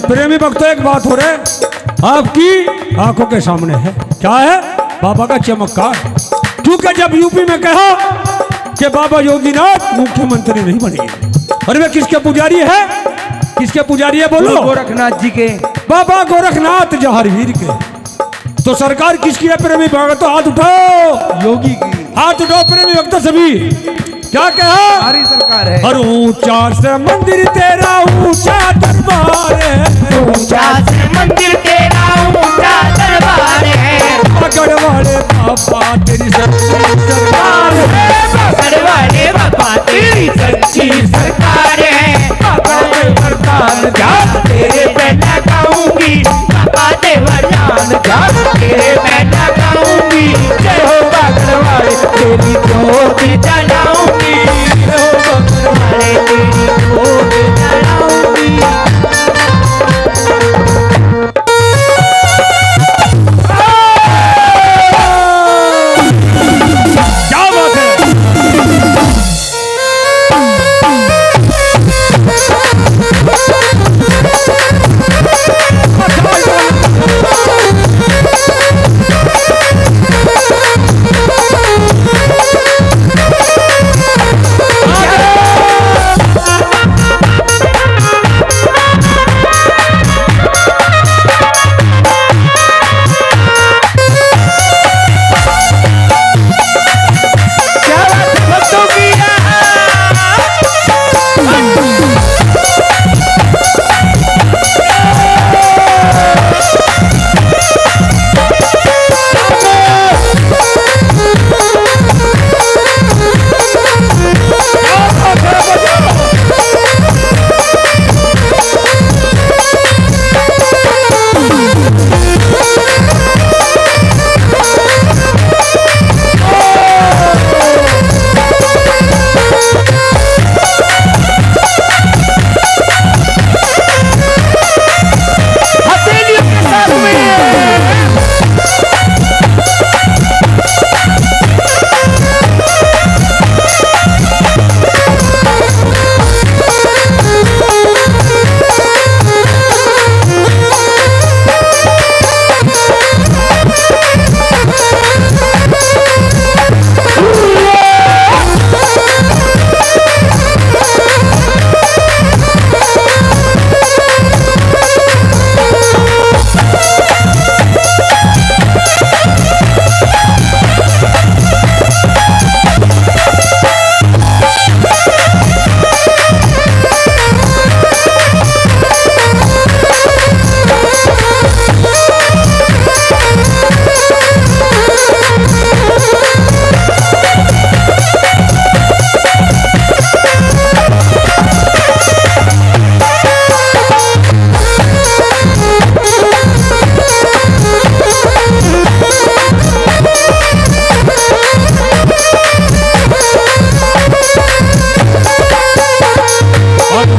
प्रेमी भक्तों एक बात हो रहा है आपकी आंखों के सामने है, क्या है? बाबा का चमत्कार। क्योंकि जब यूपी में कहा कि बाबा योगीनाथ मुख्यमंत्री नहीं बनेंगे, और वे किसके पुजारी है? किसके पुजारी है बोलो? गोरखनाथ जी के। बाबा गोरखनाथ जहारवीर के। तो सरकार किसकी है प्रेमी भक्तों? हाथ उठाओ, योगी की, हाथ उठाओ प्रेमी भक्तों सभी। क्या कहा? हमारी सरकार है। और ऊंचा से मंदिर तेरा ऊंचा दरबार है, ऊंचा से मंदिर तेरा ऊंचा दरबार है, पकड़ वाले बाबा तेरी सच्ची सरकार है, पकड़ वाले बाबा तेरी सच्ची सरकार है, बाबा दे वरदान जान तेरे पे लगाऊंगी, बाबा दे वरदान जान तेरे पे लगाऊंगी, जय हो पकड़ वाले तेरी ज्योति जलाऊंगी, जय हो पकड़ वाले तेरी ज्योति जलाऊंगी। क्या बात है?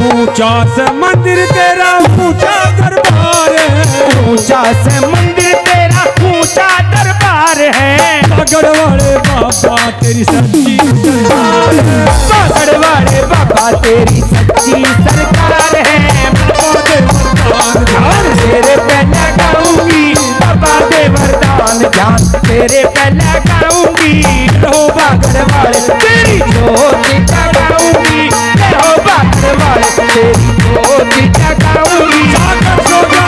ऊंचा से मंदिर तेरा ऊंचा दरबार है, ऊंचा से मंदिर तेरा ऊंचा दरबार है, पकड़ वाले बाबा तेरी सच्ची सरकार है, पकड़ वाले बाबा तेरी सच्ची सरकार है, बाबा दे वरदान जान तेरे पे लगाऊंगी, बाबा दे वरदान जान तेरे पे लगाऊंगी, रहो पकड़ वाले तेरी ज्योति जगाऊंगी, रहो पकड़ वाले तेरी ज्योति जगाऊंगी। जाकर सो जा।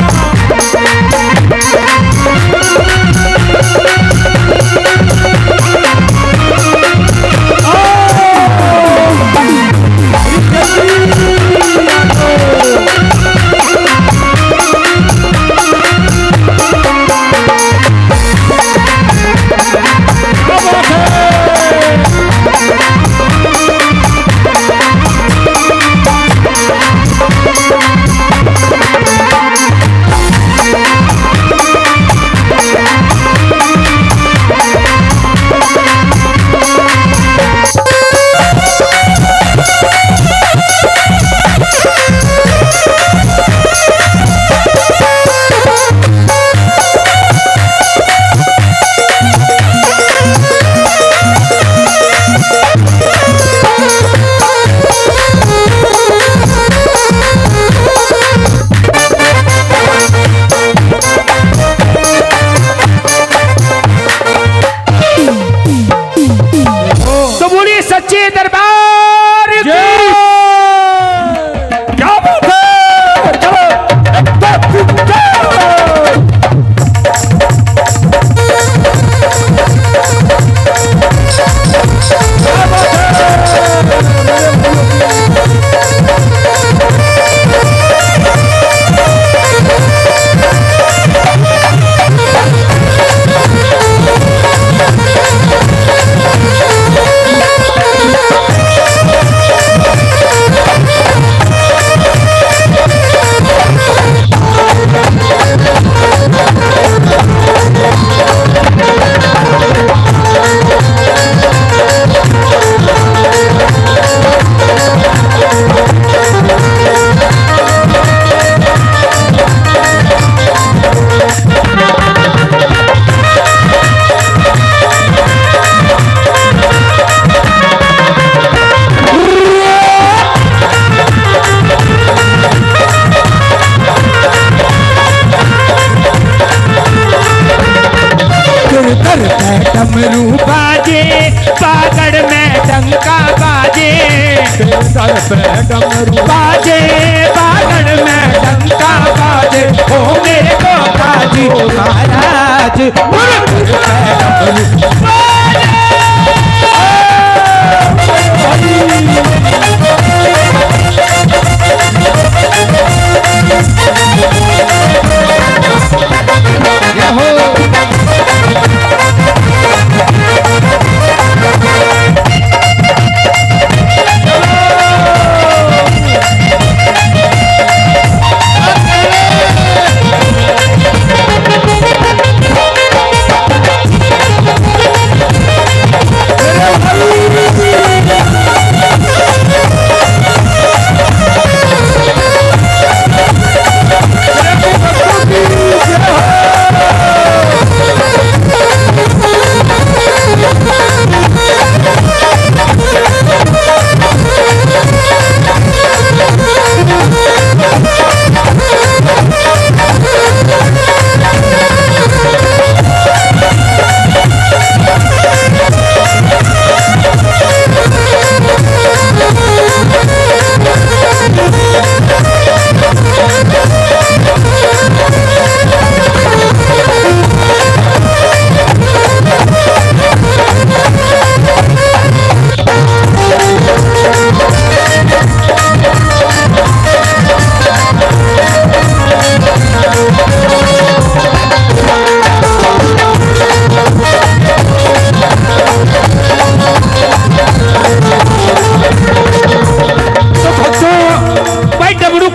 पे डमरू बाजे बागड़ में डंका बाजे ओ मेरे गोता जी महाराज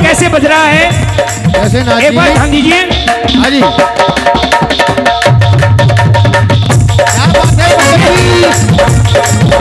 कैसे बज रहा है कैसे नाचिए? एक बार ध्यान दीजिए। हाँ जी, क्या बात है पंडित जी?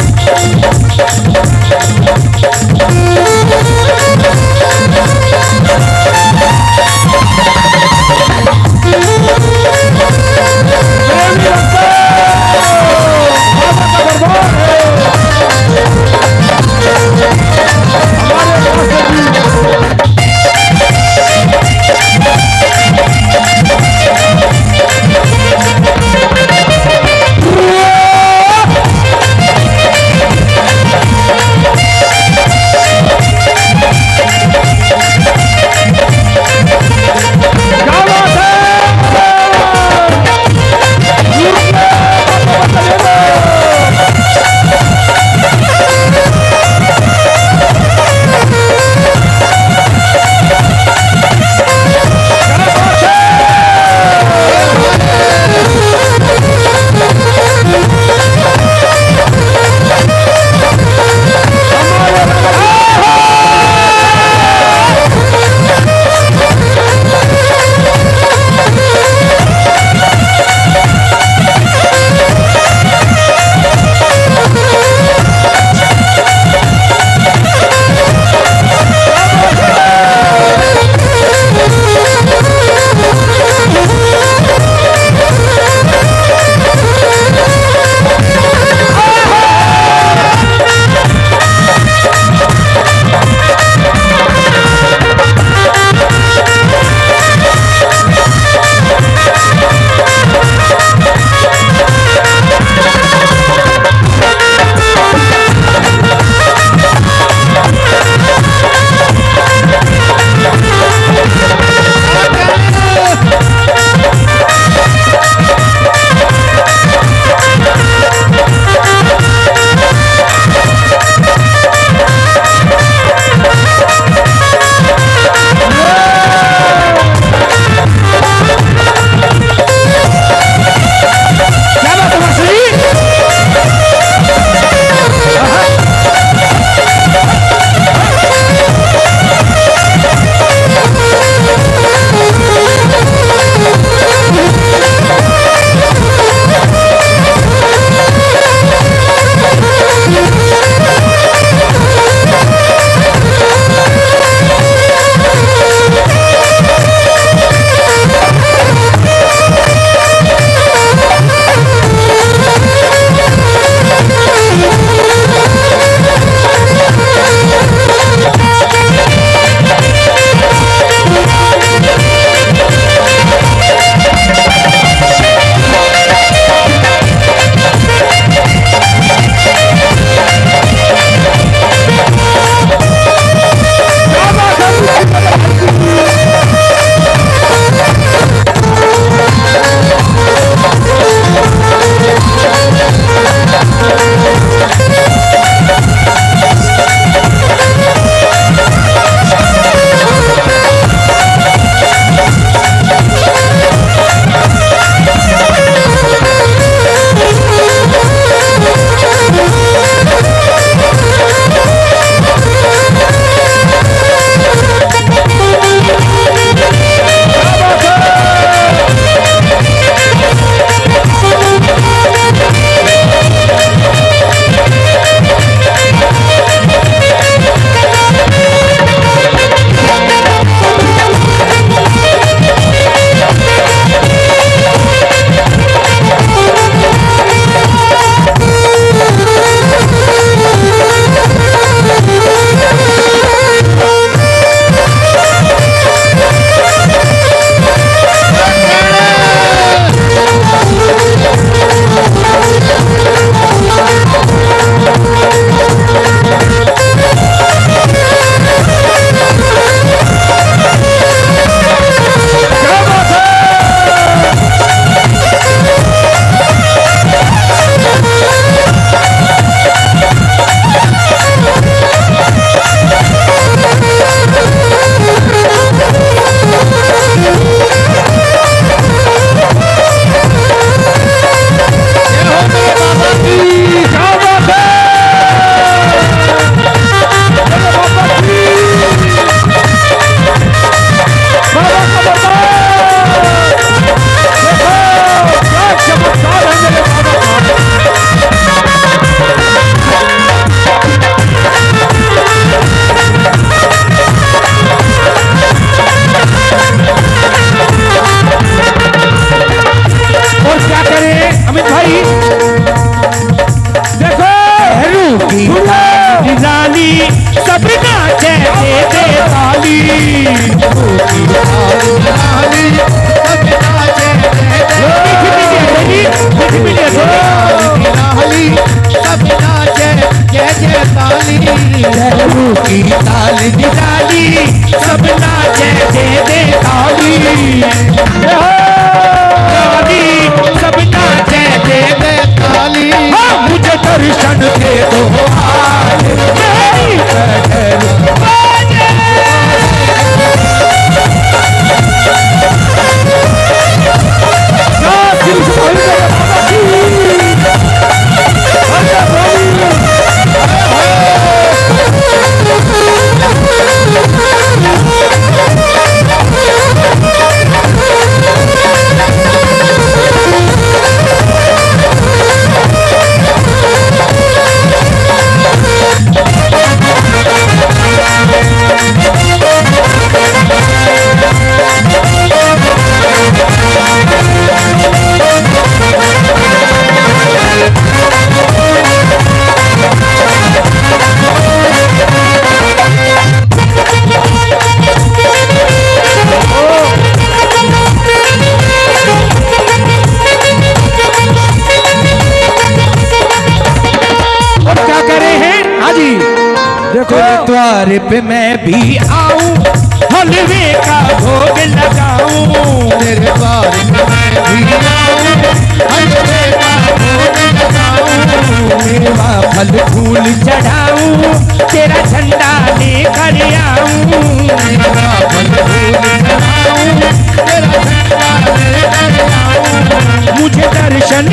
दे दे ताली लहू की ताल निराली सब नाचे दे दे ताली सब नाचे दे दे ताली मुझे दर्शन दे दो आज मेरी बहन द्वार पे मैं भी आऊं हलवे का भोग लगाऊं तेरे द्वार पे मैं भी आऊं हलवे का भोग लगाऊं मेवा फल फूल चढ़ाऊं तेरा झंडा लेकर आऊं मेवा फल फूल चढ़ाऊं तेरा झंडा लेकर आऊं मुझे दर्शन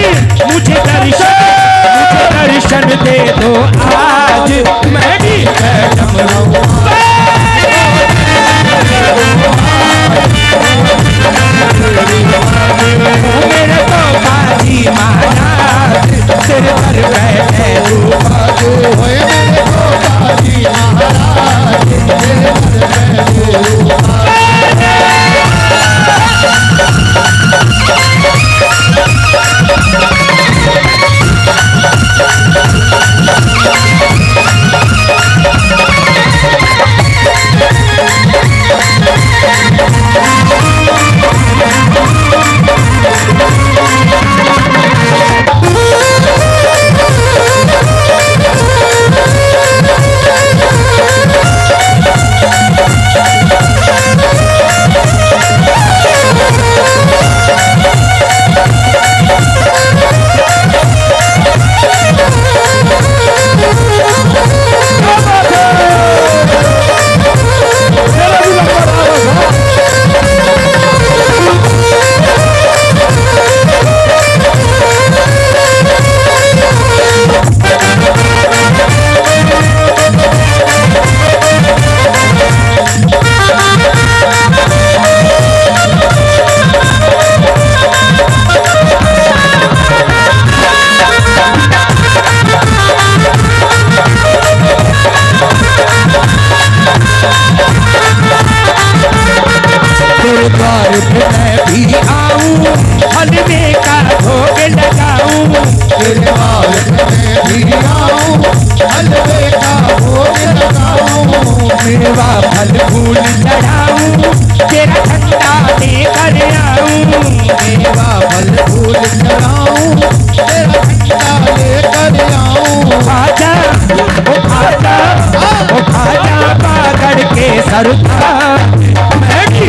दे दो आज मैं भी बैठम रहूं मेरे तो बाजी महाराज तेरे पर बैठे मेरे तो बाजी महाराज तेरे पर द्वार पे मैं भी आऊं हलवे का भोग लगाऊं तेरे द्वार पे मैं भी आऊं हलवे का भोग लगाऊं मेवा फल फूल चढ़ाऊं तेरा झंडा लेकर आऊं मेवा फल फूल चढ़ाऊं तेरा झंडा लेकर आऊं खाजा पागड़ के सरदार मैं भी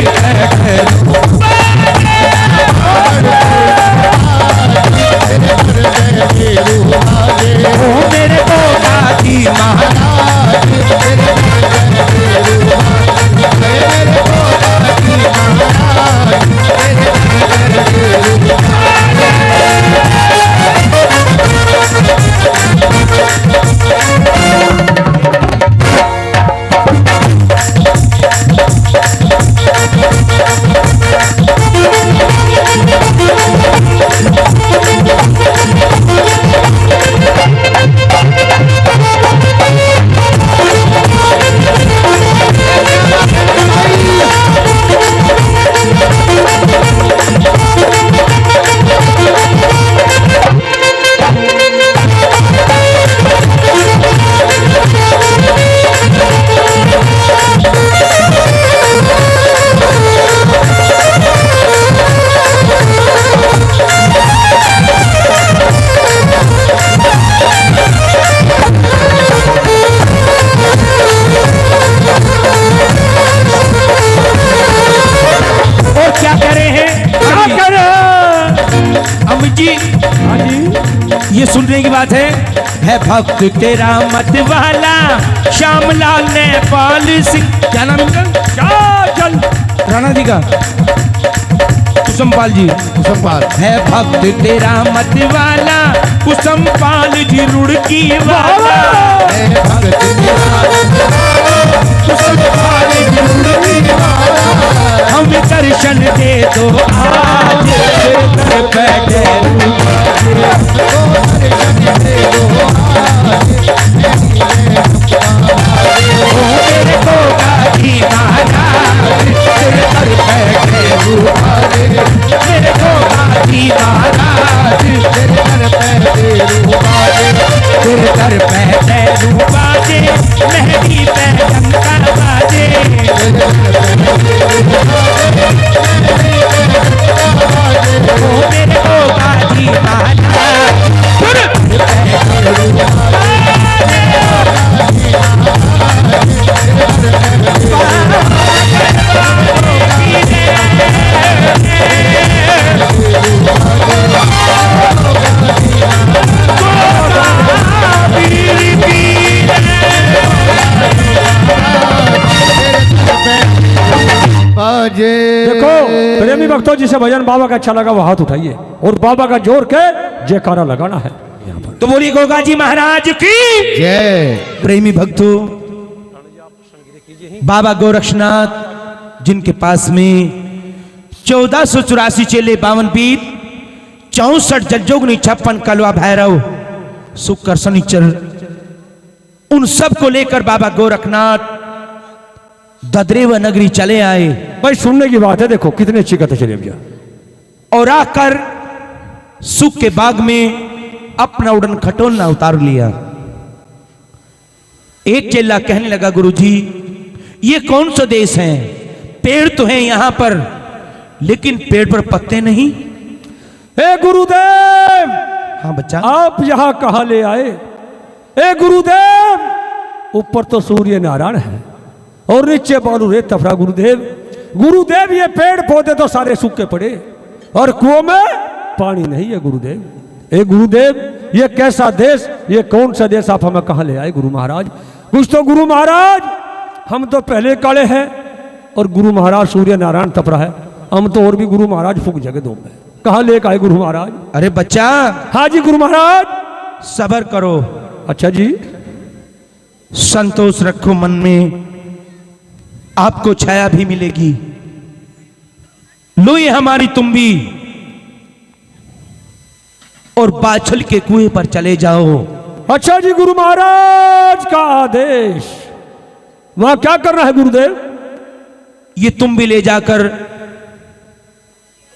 मेरे को बाजी महाराज है भक्त तेरा मत वाला श्यामलाल नेपाल सिंह। क्या नाम इनका? क्या चल राणा जी का कुसुमपाल जी। कुसुमपाल है भक्त तेरा मत वाला कुसुमपाल जी रुड़की वाला। है भक्त तेरा कुसुमपाल जी रुड़की वाला। हम दर्शन दे दो आज तेरे बैठे मेरे को गाजी महाराज तेरे घर बैठे मेरे को गाजी महाराज तेरे घर बैठे बाजे मेहदी पे डंका बाजे। मेरे को गाजी महाराज बाजे। देखो प्रेमी भक्तों, जिसे भजन बाबा का अच्छा लगा वो हाथ उठाइए और बाबा का जोर के जयकारा लगाना है यहाँ पर। तो बोलिए गोगा जी महाराज की जय। प्रेमी भक्तों, बाबा गोरक्षनाथ जिनके पास में 1484 चेले 52 पीर 64 जज्जोगनी 56 कलवा भैरव शुक्र शनिचर, उन सब को लेकर बाबा गोरखनाथ ददरेवा नगरी चले आए। भाई सुनने की बात है, देखो कितने अच्छी कथा चली भैया। और आकर सुख के बाग में अपना उड़न खटोलना उतार लिया। एक चेला कहने लगा, गुरुजी ये कौन सा देश है? पेड़ तो हैं यहां पर लेकिन पेड़ पर पत्ते नहीं। ए गुरुदेव, हाँ बच्चा, आप यहाँ कहाँ ले आए? ए गुरुदेव, ऊपर तो सूर्य नारायण है और नीचे बालू रेत तफरा। गुरुदेव गुरुदेव, ये पेड़ पौधे तो सारे सूखे पड़े और कुओं में पानी नहीं है। गुरुदेव ए गुरुदेव, ये कैसा देश, ये कौन सा देश आप हमें कहाँ ले आए? गुरु महाराज कुछ तो गुरु महाराज, हम तो पहले काले हैं और गुरु महाराज सूर्य नारायण तपरा है, हम तो और भी गुरु महाराज फूक जगह दो में। कहाँ लेकर आए गुरु महाराज? अरे बच्चा, हाँ जी गुरु महाराज। सब्र करो। अच्छा जी, संतोष रखो मन में, आपको छाया भी मिलेगी। लो ये हमारी तुम्बी और बाछल के कुएं पर चले जाओ। अच्छा जी गुरु महाराज का आदेश। वहां क्या करना है गुरुदेव? ये तुम भी ले जाकर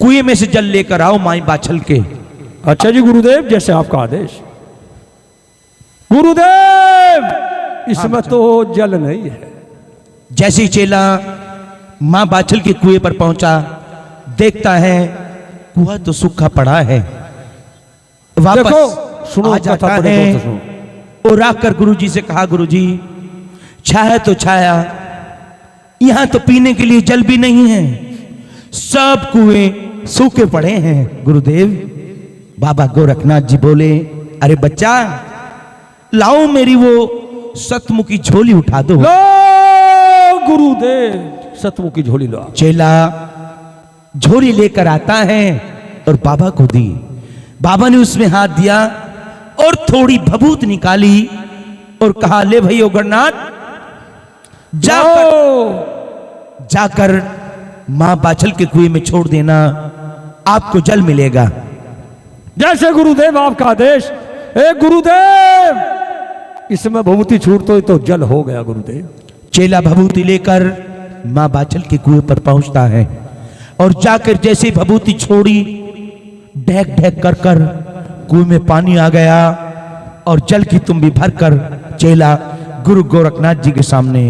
कुएं में से जल लेकर आओ माई बाछल के। अच्छा जी गुरुदेव, जैसे आपका आदेश। गुरुदेव इसमें तो जल नहीं है। जैसे ही चेला मां बाछल के कुएं पर पहुंचा, देखता है कुआं तो सूखा पड़ा है। वापस देखो सुनो, आ कथा जाता बड़े है गौर से सुनो। और आकर गुरुजी से कहा, गुरुजी छाया तो छाया, यहां तो पीने के लिए जल भी नहीं है, सब कुएं सूखे पड़े हैं। गुरुदेव बाबा गोरखनाथ जी बोले, अरे बच्चा लाओ मेरी वो सतमुखी झोली उठा दो। लो गुरुदेव, सतमुखी झोली लो। चेला झोली लेकर आता है और बाबा को दी। बाबा ने उसमें हाथ दिया और थोड़ी भभूत निकाली और कहा, ले भाई ओगरनाथ, जाकर मां बाछल के कुएं में छोड़ देना, आपको जल मिलेगा। जैसे गुरुदेव आपका आदेश। ए गुरुदेव, इसमें भभूति छूट तो जल हो गया। गुरुदेव चेला भभूति लेकर मां बाछल के कुएं पर पहुंचता है और जाकर जैसे भभूति छोड़ी, ढेक ढेक कर कर कुएं में पानी आ गया और जल की तुम्बी भरकर चेला गुरु गोरखनाथ जी के सामने।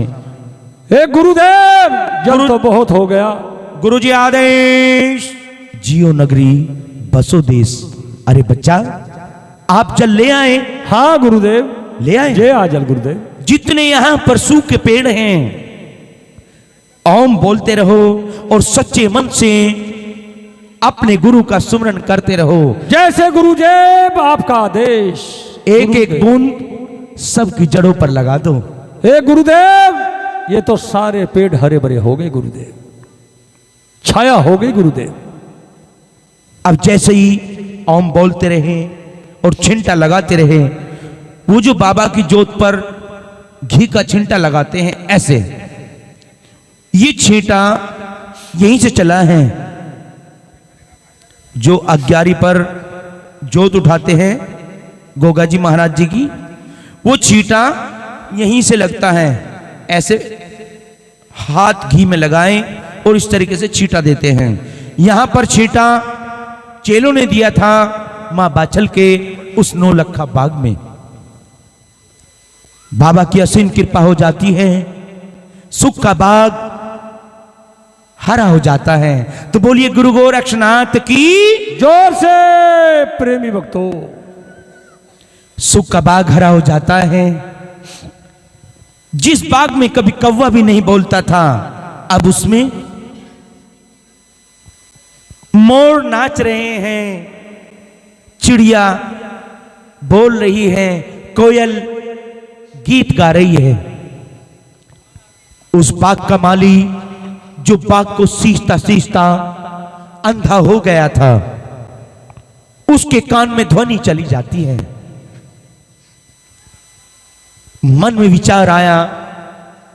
ए गुरुदेव, जल तो बहुत हो गया। गुरुजी आदेश, जियो नगरी बसो देश। अरे बच्चा, आप जल ले आए? हाँ गुरुदेव, ले आए। जय आ जल गुरुदेव। जितने यहां पर सूखे पेड़ हैं, ओम बोलते रहो और सच्चे मन से अपने गुरु का सुमरन करते रहो। जैसे गुरुदेव आपका आदेश। एक एक बूंद सबकी जड़ों पर लगा दो। हे गुरुदेव, ये तो सारे पेड़ हरे भरे हो गए गुरुदेव, छाया हो गई गुरुदेव। अब जैसे ही ओम बोलते रहे और छिंटा लगाते रहे, वो जो बाबा की जोत पर घी का छिंटा लगाते हैं, ऐसे ये छींटा यहीं से चला है। जो अग्यारी पर जोत उठाते हैं गोगा जी महाराज जी की, वो छींटा यहीं से लगता है। ऐसे हाथ घी में लगाएं और इस तरीके से छींटा देते हैं। यहां पर छींटा चेलों ने दिया था मां बाछल के उस नौलखा बाग में। बाबा की असीम कृपा हो जाती है, सुख का बाग हरा हो जाता है। तो बोलिए गुरु गोरक्षनाथ की। जोर से प्रेमी भक्तों, सुख का बाग हरा हो जाता है। जिस बाग में कभी कौवा भी नहीं बोलता था, अब उसमें मोर नाच रहे हैं, चिड़िया बोल रही है, कोयल गीत गा रही है। उस बाग का माली जो बाग को सींचता सींचता अंधा हो गया था, उसके कान में ध्वनि चली जाती है। मन में विचार आया,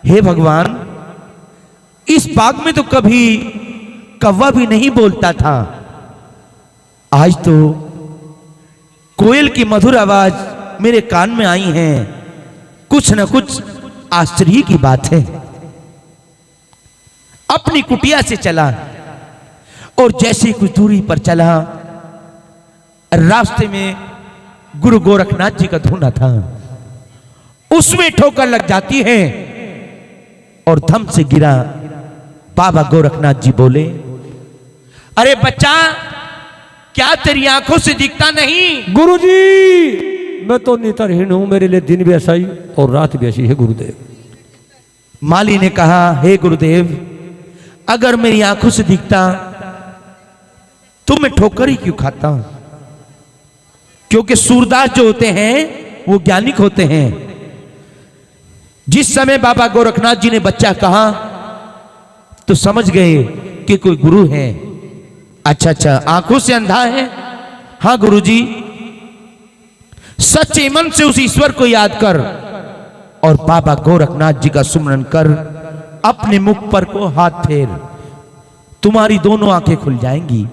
हे भगवान, इस बाग में तो कभी कौवा भी नहीं बोलता था, आज तो कोयल की मधुर आवाज मेरे कान में आई है। कुछ न कुछ आश्चर्य की बात है। अपनी कुटिया से चला और जैसे कुछ दूरी पर चला, रास्ते में गुरु गोरखनाथ जी का धुना था, उसमें ठोकर लग जाती है और धम से गिरा। बाबा गोरखनाथ जी बोले, अरे बच्चा, क्या तेरी आंखों से दिखता नहीं? गुरुजी, मैं तो नेत्रहीन हूं, मेरे लिए दिन भी ऐसा ही और रात भी ऐसी है गुरुदेव। माली ने कहा, हे गुरुदेव, अगर मेरी आंखों से दिखता तो मैं ठोकर ही क्यों खाता हूं? क्योंकि सूरदास जो होते हैं वो ज्ञानिक होते हैं। जिस समय बाबा गोरखनाथ जी ने बच्चा कहा तो समझ गए कि कोई गुरु है। अच्छा, आंखों से अंधा है? हां गुरुजी। सच्चे मन से उस ईश्वर को याद कर और बाबा गोरखनाथ जी का सुमरन कर, अपने मुख पर को हाथ फेर, तुम्हारी दोनों आंखें खुल जाएंगी।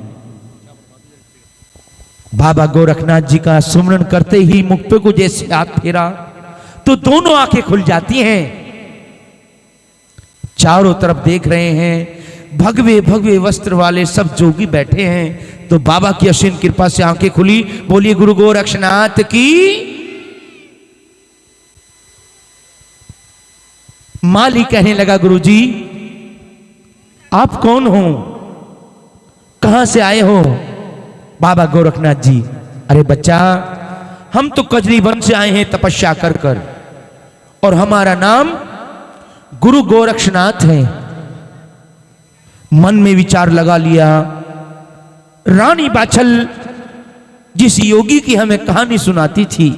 बाबा गोरखनाथ जी का सुमरन करते ही मुख पे को जैसे हाथ फेरा तो दोनों आंखें खुल जाती हैं। चारों तरफ देख रहे हैं, भगवे भगवे वस्त्र वाले सब जोगी बैठे हैं। तो बाबा की असीम कृपा से आंखें खुली। बोलिए गुरु गोरक्षनाथ की। माली कहने लगा, गुरुजी आप कौन हो, कहां से आए हो? बाबा गोरखनाथ जी, अरे बच्चा, हम तो कजरी वन से आए हैं तपस्या कर कर, और हमारा नाम गुरु गोरक्षनाथ है। मन में विचार लगा लिया, रानी बाछल जिस योगी की हमें कहानी सुनाती थी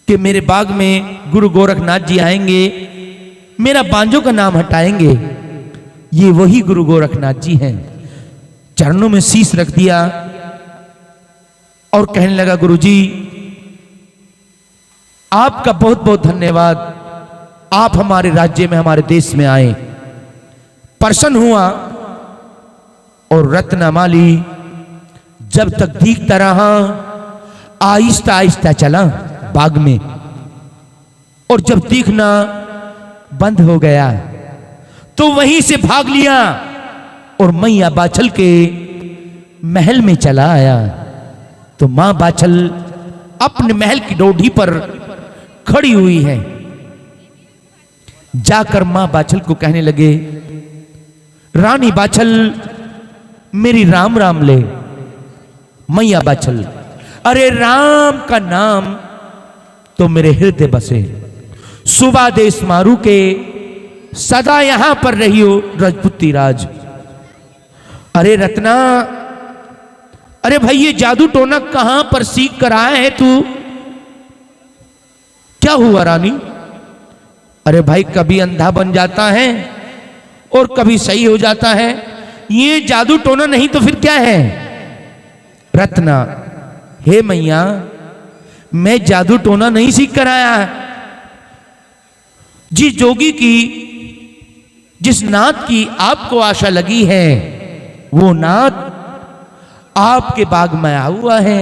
कि मेरे बाग में गुरु गोरखनाथ जी आएंगे, मेरा बांजों का नाम हटाएंगे, ये वही गुरु गोरखनाथ जी हैं। चरणों में शीश रख दिया और कहने लगा, गुरुजी आपका बहुत बहुत धन्यवाद, आप हमारे राज्य में, हमारे देश में आए। प्रसन्न हुआ और रत्नमाली जब तक दिखता रहा, आहिस्ता आहिस्ता चला बाग में, और जब दिखना बंद हो गया तो वहीं से भाग लिया और मैया बाछल के महल में चला आया। तो मां बाछल अपने महल की डोडी पर खड़ी हुई है। जाकर मां बाछल को कहने लगे, रानी बाछल मेरी राम राम ले। मैया बाछल, अरे राम का नाम तो मेरे हृदय बसे, सुबह देश मारू के सदा यहां पर रही हो रजपुती राज। अरे रत्ना, अरे भाई ये जादू टोना कहां पर सीख कर आया है तू? क्या हुआ रानी? अरे भाई, कभी अंधा बन जाता है और कभी सही हो जाता है। ये जादू टोना नहीं तो फिर क्या है? रत्ना, हे मैया, मैं जादू टोना नहीं सीख कर आया। जिस जोगी की, जिस नाथ की आपको आशा लगी है, वो नाथ आपके बाग में आया हुआ है।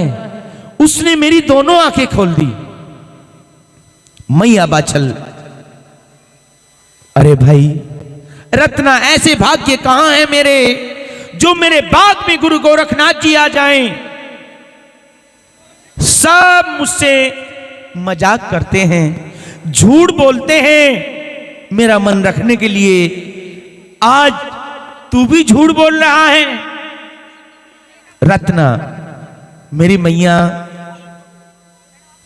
उसने मेरी दोनों आंखें खोल दी। मैया बाछल, अरे भाई रत्ना, ऐसे भाग्य कहां है मेरे जो मेरे बाग में गुरु गोरखनाथ जी आ जाएं। सब मुझसे मजाक करते हैं, झूठ बोलते हैं मेरा मन रखने के लिए। आज तू भी झूठ बोल रहा है। रत्ना, मेरी मैया,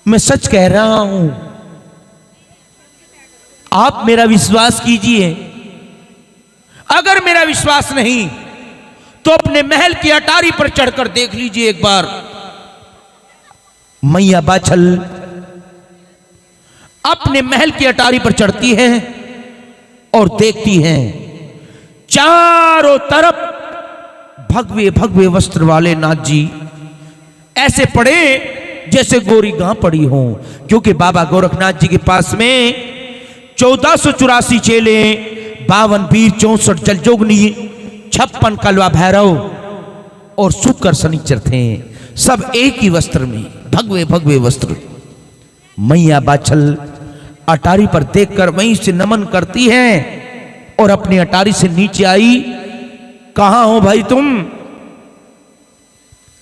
मैं सच कह रहा हूं, आप मेरा विश्वास कीजिए। अगर मेरा विश्वास नहीं तो अपने महल की अटारी पर चढ़कर देख लीजिए एक बार। मैया बाछल अपने महल की अटारी पर चढ़ती है और देखती है चारों तरफ भगवे भगवे वस्त्र वाले नाथ जी ऐसे पड़े जैसे गोरी गां पड़ी हो। क्योंकि बाबा गोरखनाथ जी के पास में 1484 चेले, 52 वीर, 64 जलजोगनी, 56 कलवा भैरव और शुक्र शनिचर थे। सब एक ही वस्त्र में, भगवे भगवे वस्त्र। मैया बाछल अटारी पर देखकर वहीं से नमन करती है और अपनी अटारी से नीचे आई। कहां हो भाई तुम?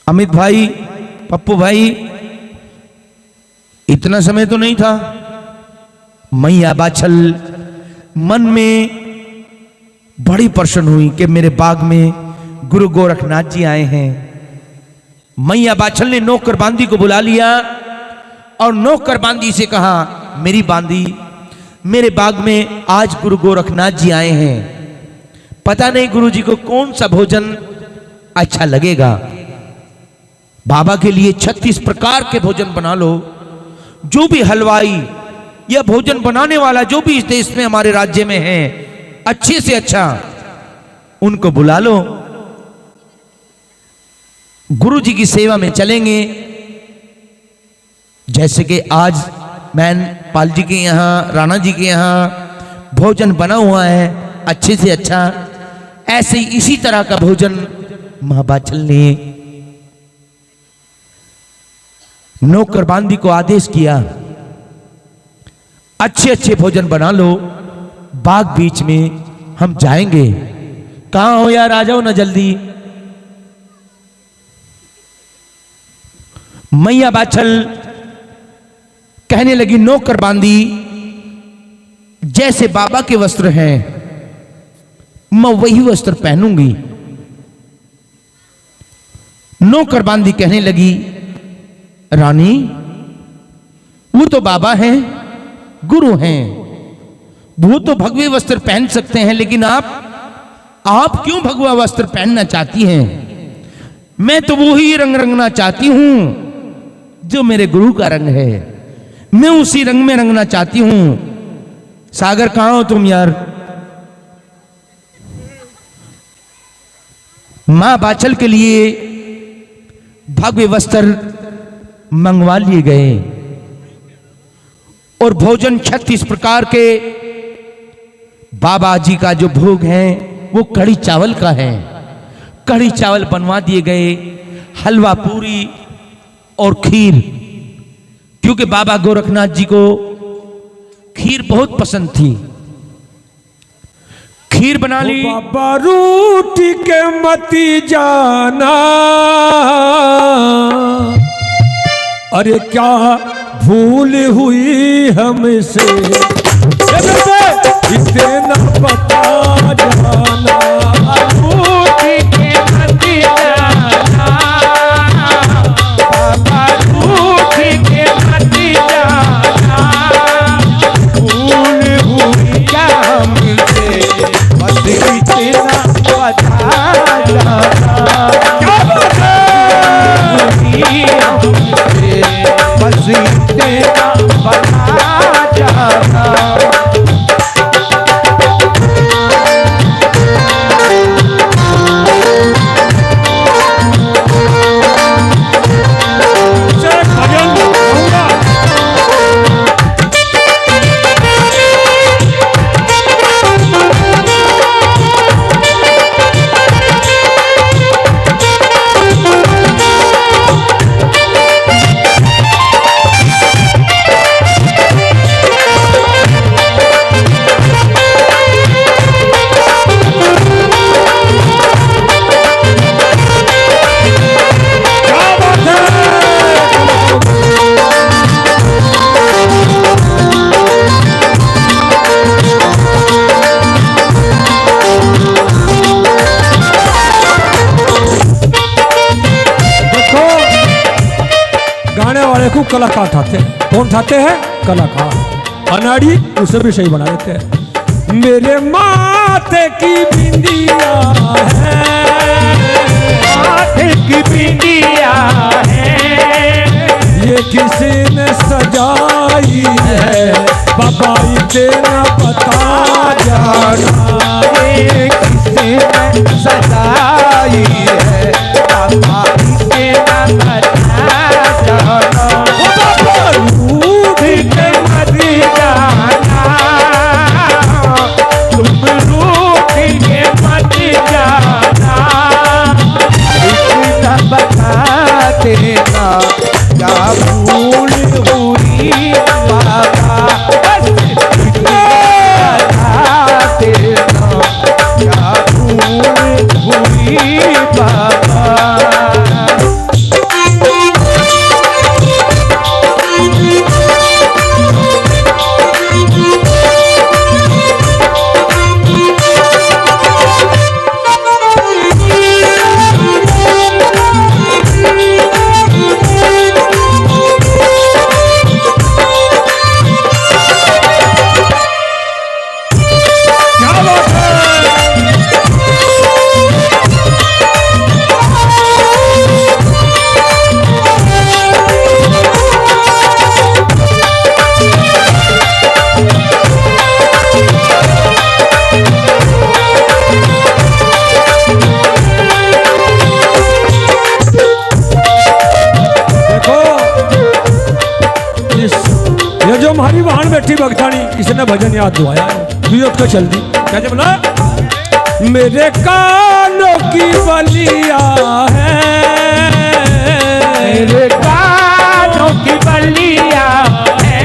अमित भाई, पप्पू भाई, इतना समय तो नहीं था। मैया बाछल मन में बड़ी प्रसन्न हुई कि मेरे बाग में गुरु गोरखनाथ जी आए हैं। मैया बाछल ने नौकर बांदी को बुला लिया और नौकर बांदी से कहा, मेरी बांदी, मेरे बाग में आज गुरु गोरखनाथ जी आए हैं। पता नहीं गुरु जी को कौन सा भोजन अच्छा लगेगा। बाबा के लिए 36 प्रकार के भोजन बना लो। जो भी हलवाई या भोजन बनाने वाला जो भी इस देश में हमारे राज्य में है, अच्छे से अच्छा उनको बुला लो। गुरु जी की सेवा में चलेंगे। जैसे कि आज मैन पाल जी के यहाँ, राणा जी के यहाँ भोजन बना हुआ है अच्छे से अच्छा, ऐसे ही इसी तरह का भोजन मां बाछल ने नौकर बांदी को आदेश किया, अच्छे अच्छे भोजन बना लो, बाग बीच में हम जाएंगे। कहां हो यार, आ जाओ ना जल्दी। मैया बाछल कहने लगी, नौकर बांदी, जैसे बाबा के वस्त्र हैं मैं वही वस्त्र पहनूंगी। नौकर बांदी कहने लगी, रानी, वो तो बाबा हैं, गुरु हैं, वो तो भगवे वस्त्र पहन सकते हैं, लेकिन आप क्यों भगवा वस्त्र पहनना चाहती हैं? मैं तो वो ही रंग रंगना चाहती हूं जो मेरे गुरु का रंग है। मैं उसी रंग में रंगना चाहती हूं। सागर, कहां हो तुम यार? मां बाछल के लिए भगवे वस्त्र मंगवा लिए गए और भोजन 36 प्रकार के बाबा जी का जो भोग है वो कढ़ी चावल का है। कढ़ी चावल बनवा दिए गए, हलवा पूरी और खीर, क्योंकि बाबा गोरखनाथ जी को खीर बहुत पसंद थी। खीर बना ली। बाबा रूठी के मती जाना, अरे क्या भूल हुई हमसे, इसे न पता जाना। रूठी के मती जाना, बाबा रूठी के मती जाना, भूल हुई क्या हमसे, बस इतना पता जाना। क्या बात है? बस इतना पता चाकू कलाकार ठाते हैं। कौन ठाते हैं? कलाकार। अनाड़ी उसे भी सही बना देते हैं। मेरे माथे की बिंदिया है, माथे की बिंदिया है, ये किसी ने सजाई है, बाबा इतना बता जाना। ये किसी ने सजाई है, बाबा इतना बता जाना। रूठ के मर जाना, तुम रूठ के मत जाना, इतना बता देना क्या भूल हुई बाबा, इतना बता देना क्या भूल हुई बाबा। ये जो हमारी वाहन बैठी भगतानी, इसने भजन याद दुआया है तो चल दी। कैसे बोला? मेरे कानों की बलिया है, मेरे कानों की बलिया है,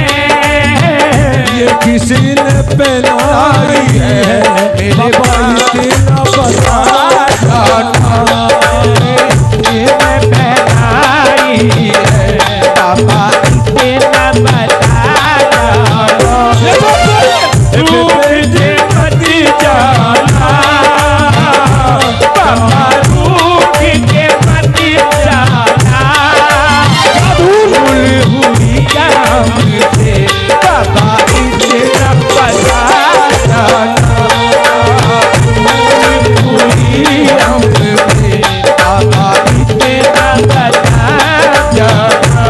ये किसी ने पहनाई है, बाबा इतना बता जाना। ये मैं पहनाई है, बाबा इतना बता जाना। रूठ के मत जाना, बाबा रूठ के मत जाना, भूल हुई हमसे, बाबा इतना बता जाना। भूल हुई हमसे, बाबा इतना बता जाना।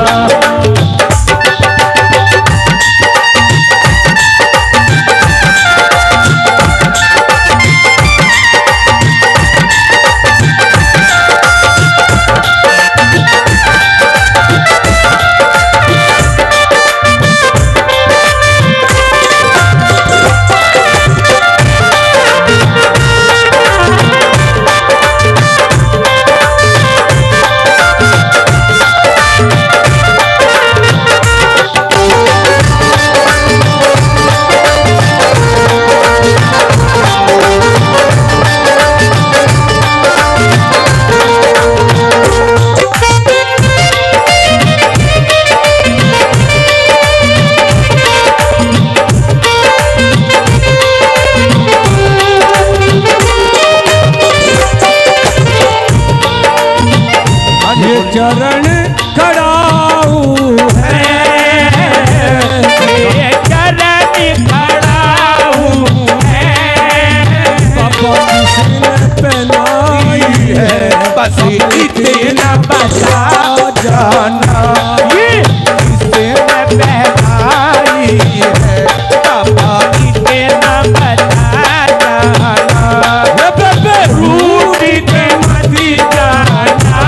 ये चरण खड़ाऊ है, ये चरण खड़ाऊ है, बाबा किसने पहनाई है, बस इतना बता जाना। ये किसने पहनाई है, बाबा इतना बता जाना। रूठ के मत जाना,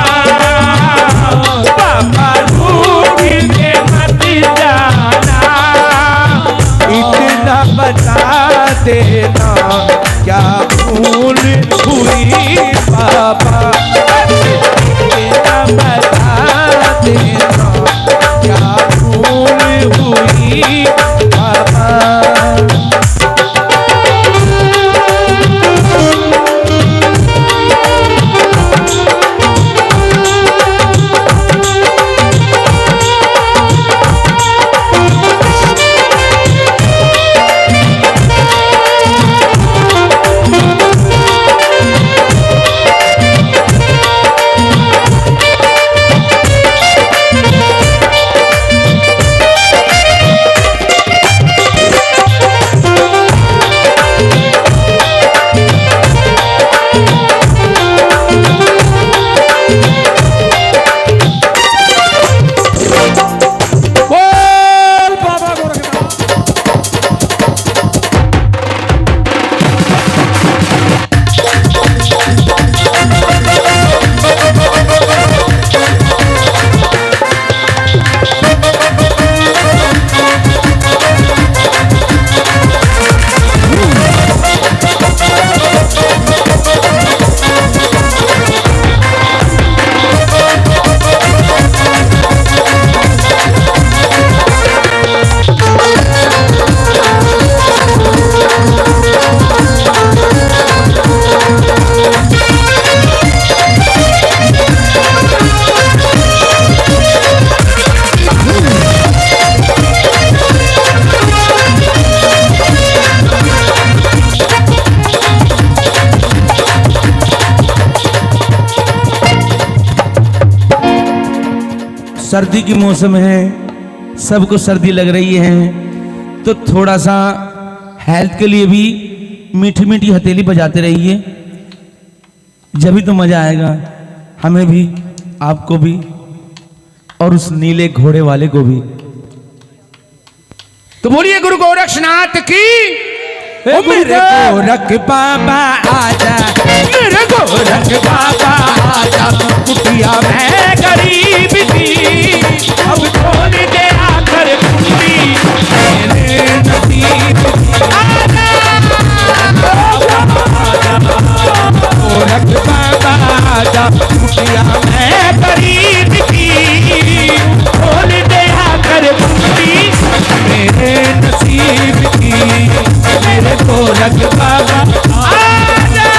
सर्दी की मौसम है, सबको सर्दी लग रही है, तो थोड़ा सा हेल्थ के लिए भी मीठी मीठी हथेली बजाते रहिए, जब भी तो मजा आएगा हमें भी, आपको भी, और उस नीले घोड़े वाले को भी। तो बोलिए गुरु गोरक्षनाथ की। ओ मेरे गोरख बाबा आजा, मेरे गोरख बाबा आजा, कुटिया मैं गरीब थी, अब खोल दे आकर कुंडी मेरे नसीब की। आजा गोरख बाबा आजा, कुटिया मैं गरीब थी, खोल दे आकर कुंडी मेरे नसीब की, मेरे गोरख बाबा आजा।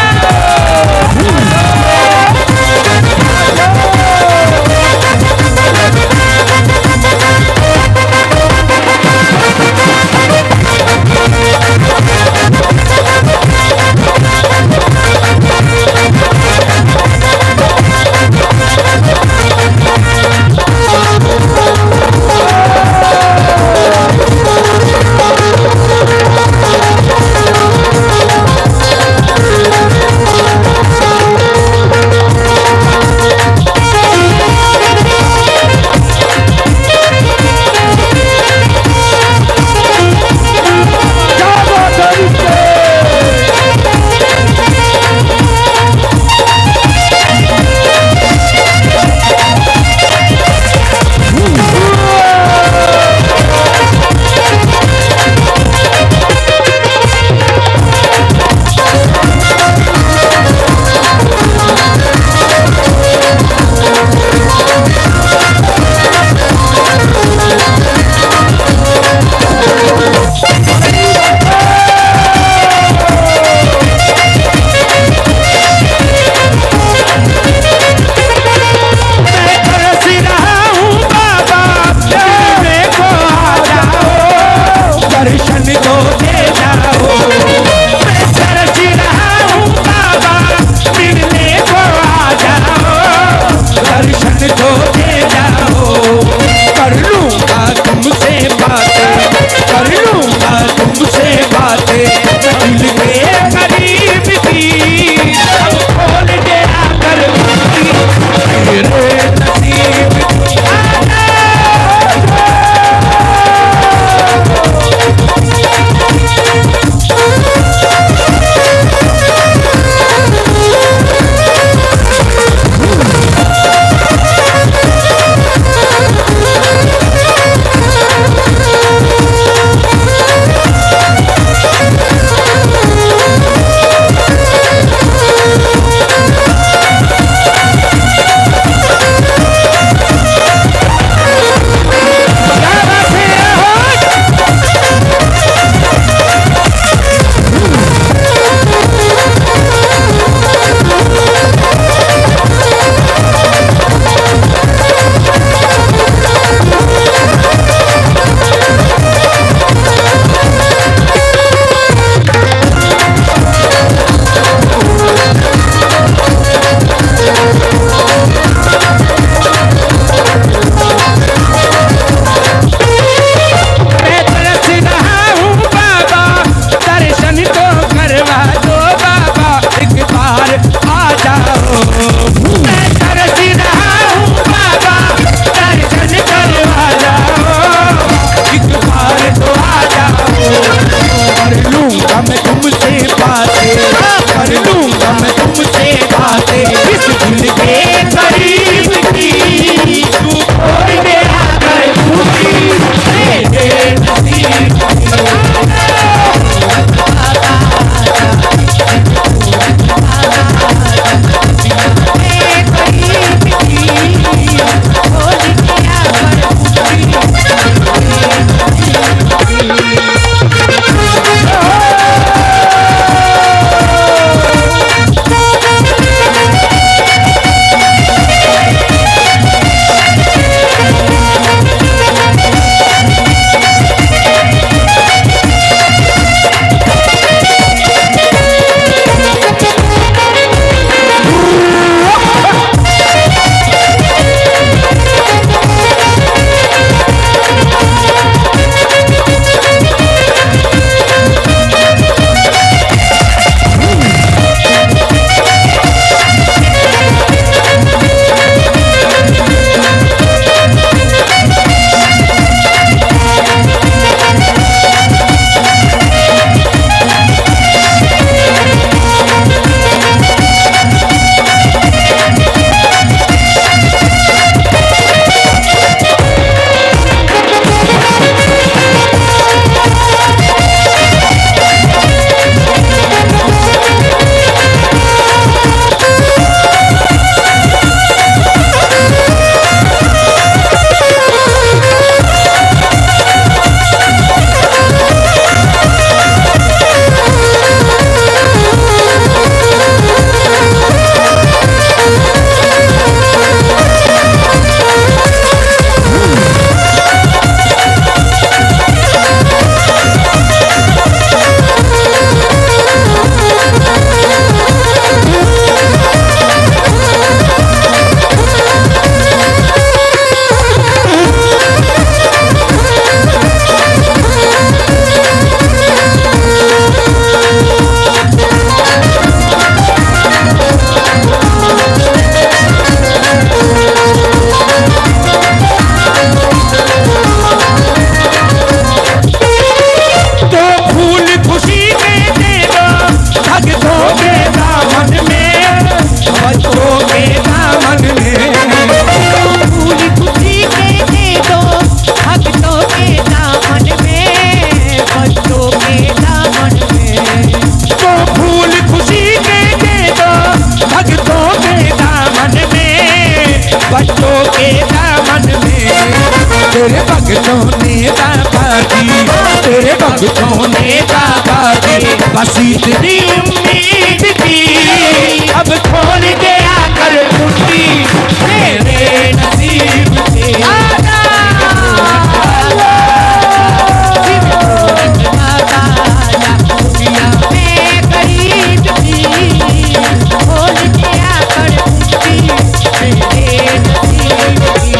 भक्तों के दामन में, बच्चों के दामन में, तेरे भक्तों ने दाता दी, तेरे भक्तों ने दाता दी, बस इतनी उम्मीद थी, अब खोल के आकर मुट्ठी मेरे नसीब से। दुनिया में करीब थी, खोल के आकर मुट्ठी मेरे नसीब की।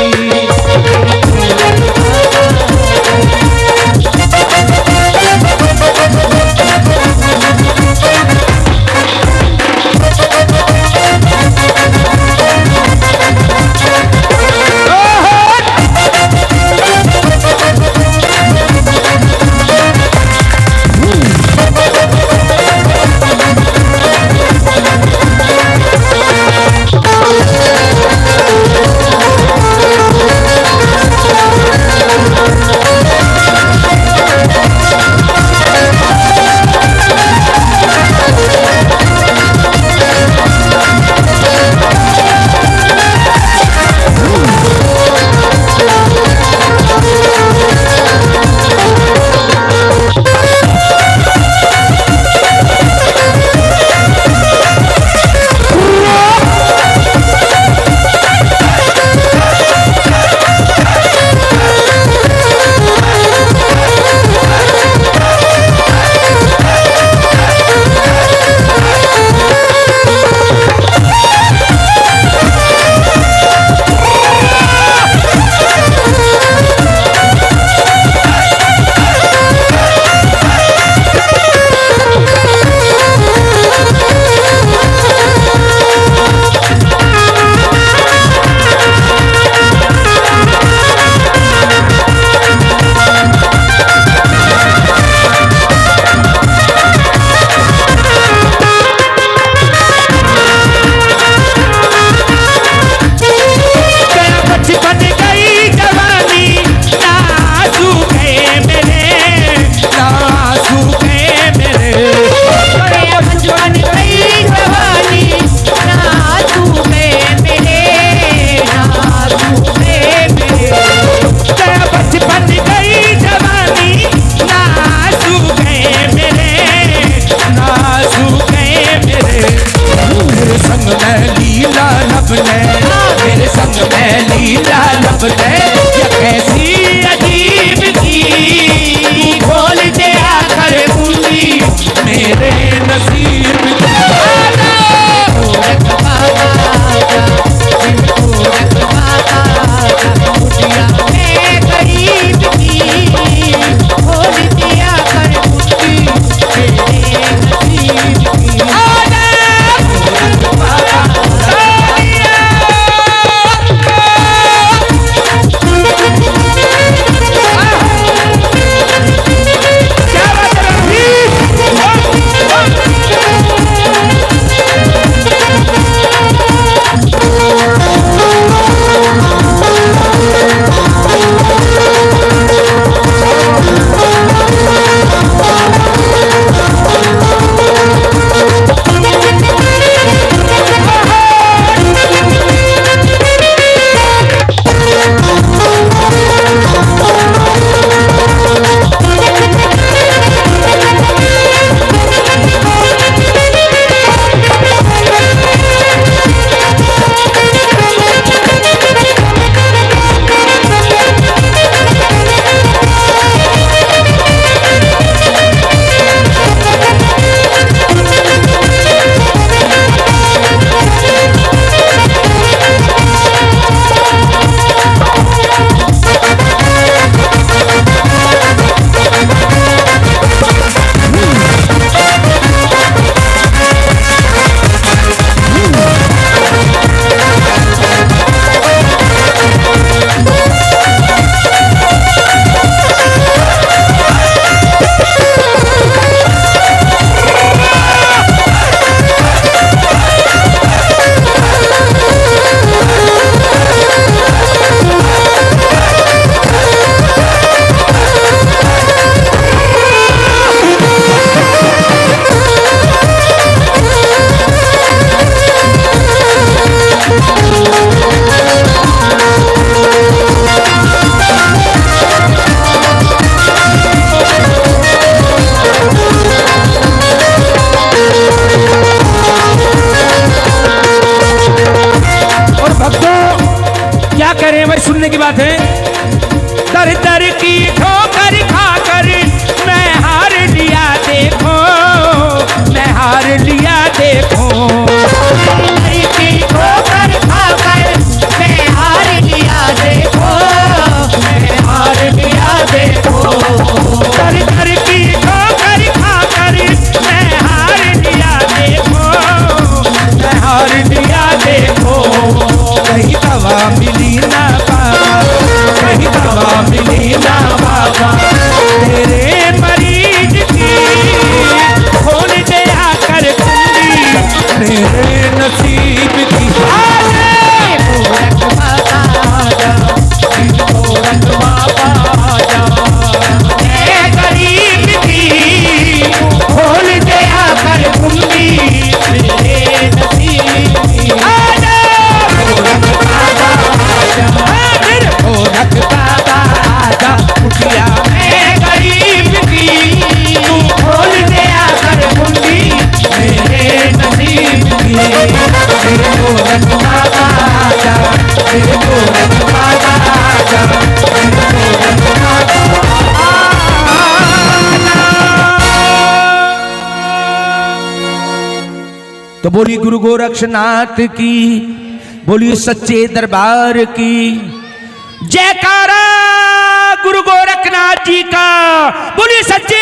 समझने की बात है। दर दर की ठोकर खाकर मैं हार लिया देखो, मैं हार लिया देखो। दर की ठोकर खाकर मैं हार लिया देखो, मैं हार लिया देखो। दर दर की ठोकर खाकर मैं हार लिया देखो, मैं हार लिया देखो। कहीं दवा मिली ना बाबा, कहीं दवा मिली ना बाबा, तेरे मरीज की खोल दे आकर कुंडी, मेरे नसीब की। गोरख बाबा आजा, गोरख बाबा आजा। मैं गरीब की खोल दे आकर कुंडी, मेरे नसीब की। आजा गोरख बाबा आजा, गोरख बाबा आजा। उठिया मैं गरीब की तू खोल दे आकर कुंडी, मेरे नसीब की। मेरे गोरख बाबा आजा, मेरे गोरख बाबा आजा, मेरे गोरख बाबा तो बोली गुरु गोरक्षनाथ की, बोलिए सच्चे दरबार की जयकारा। गुरु गोरखनाथ जी का बोलिए सच्चे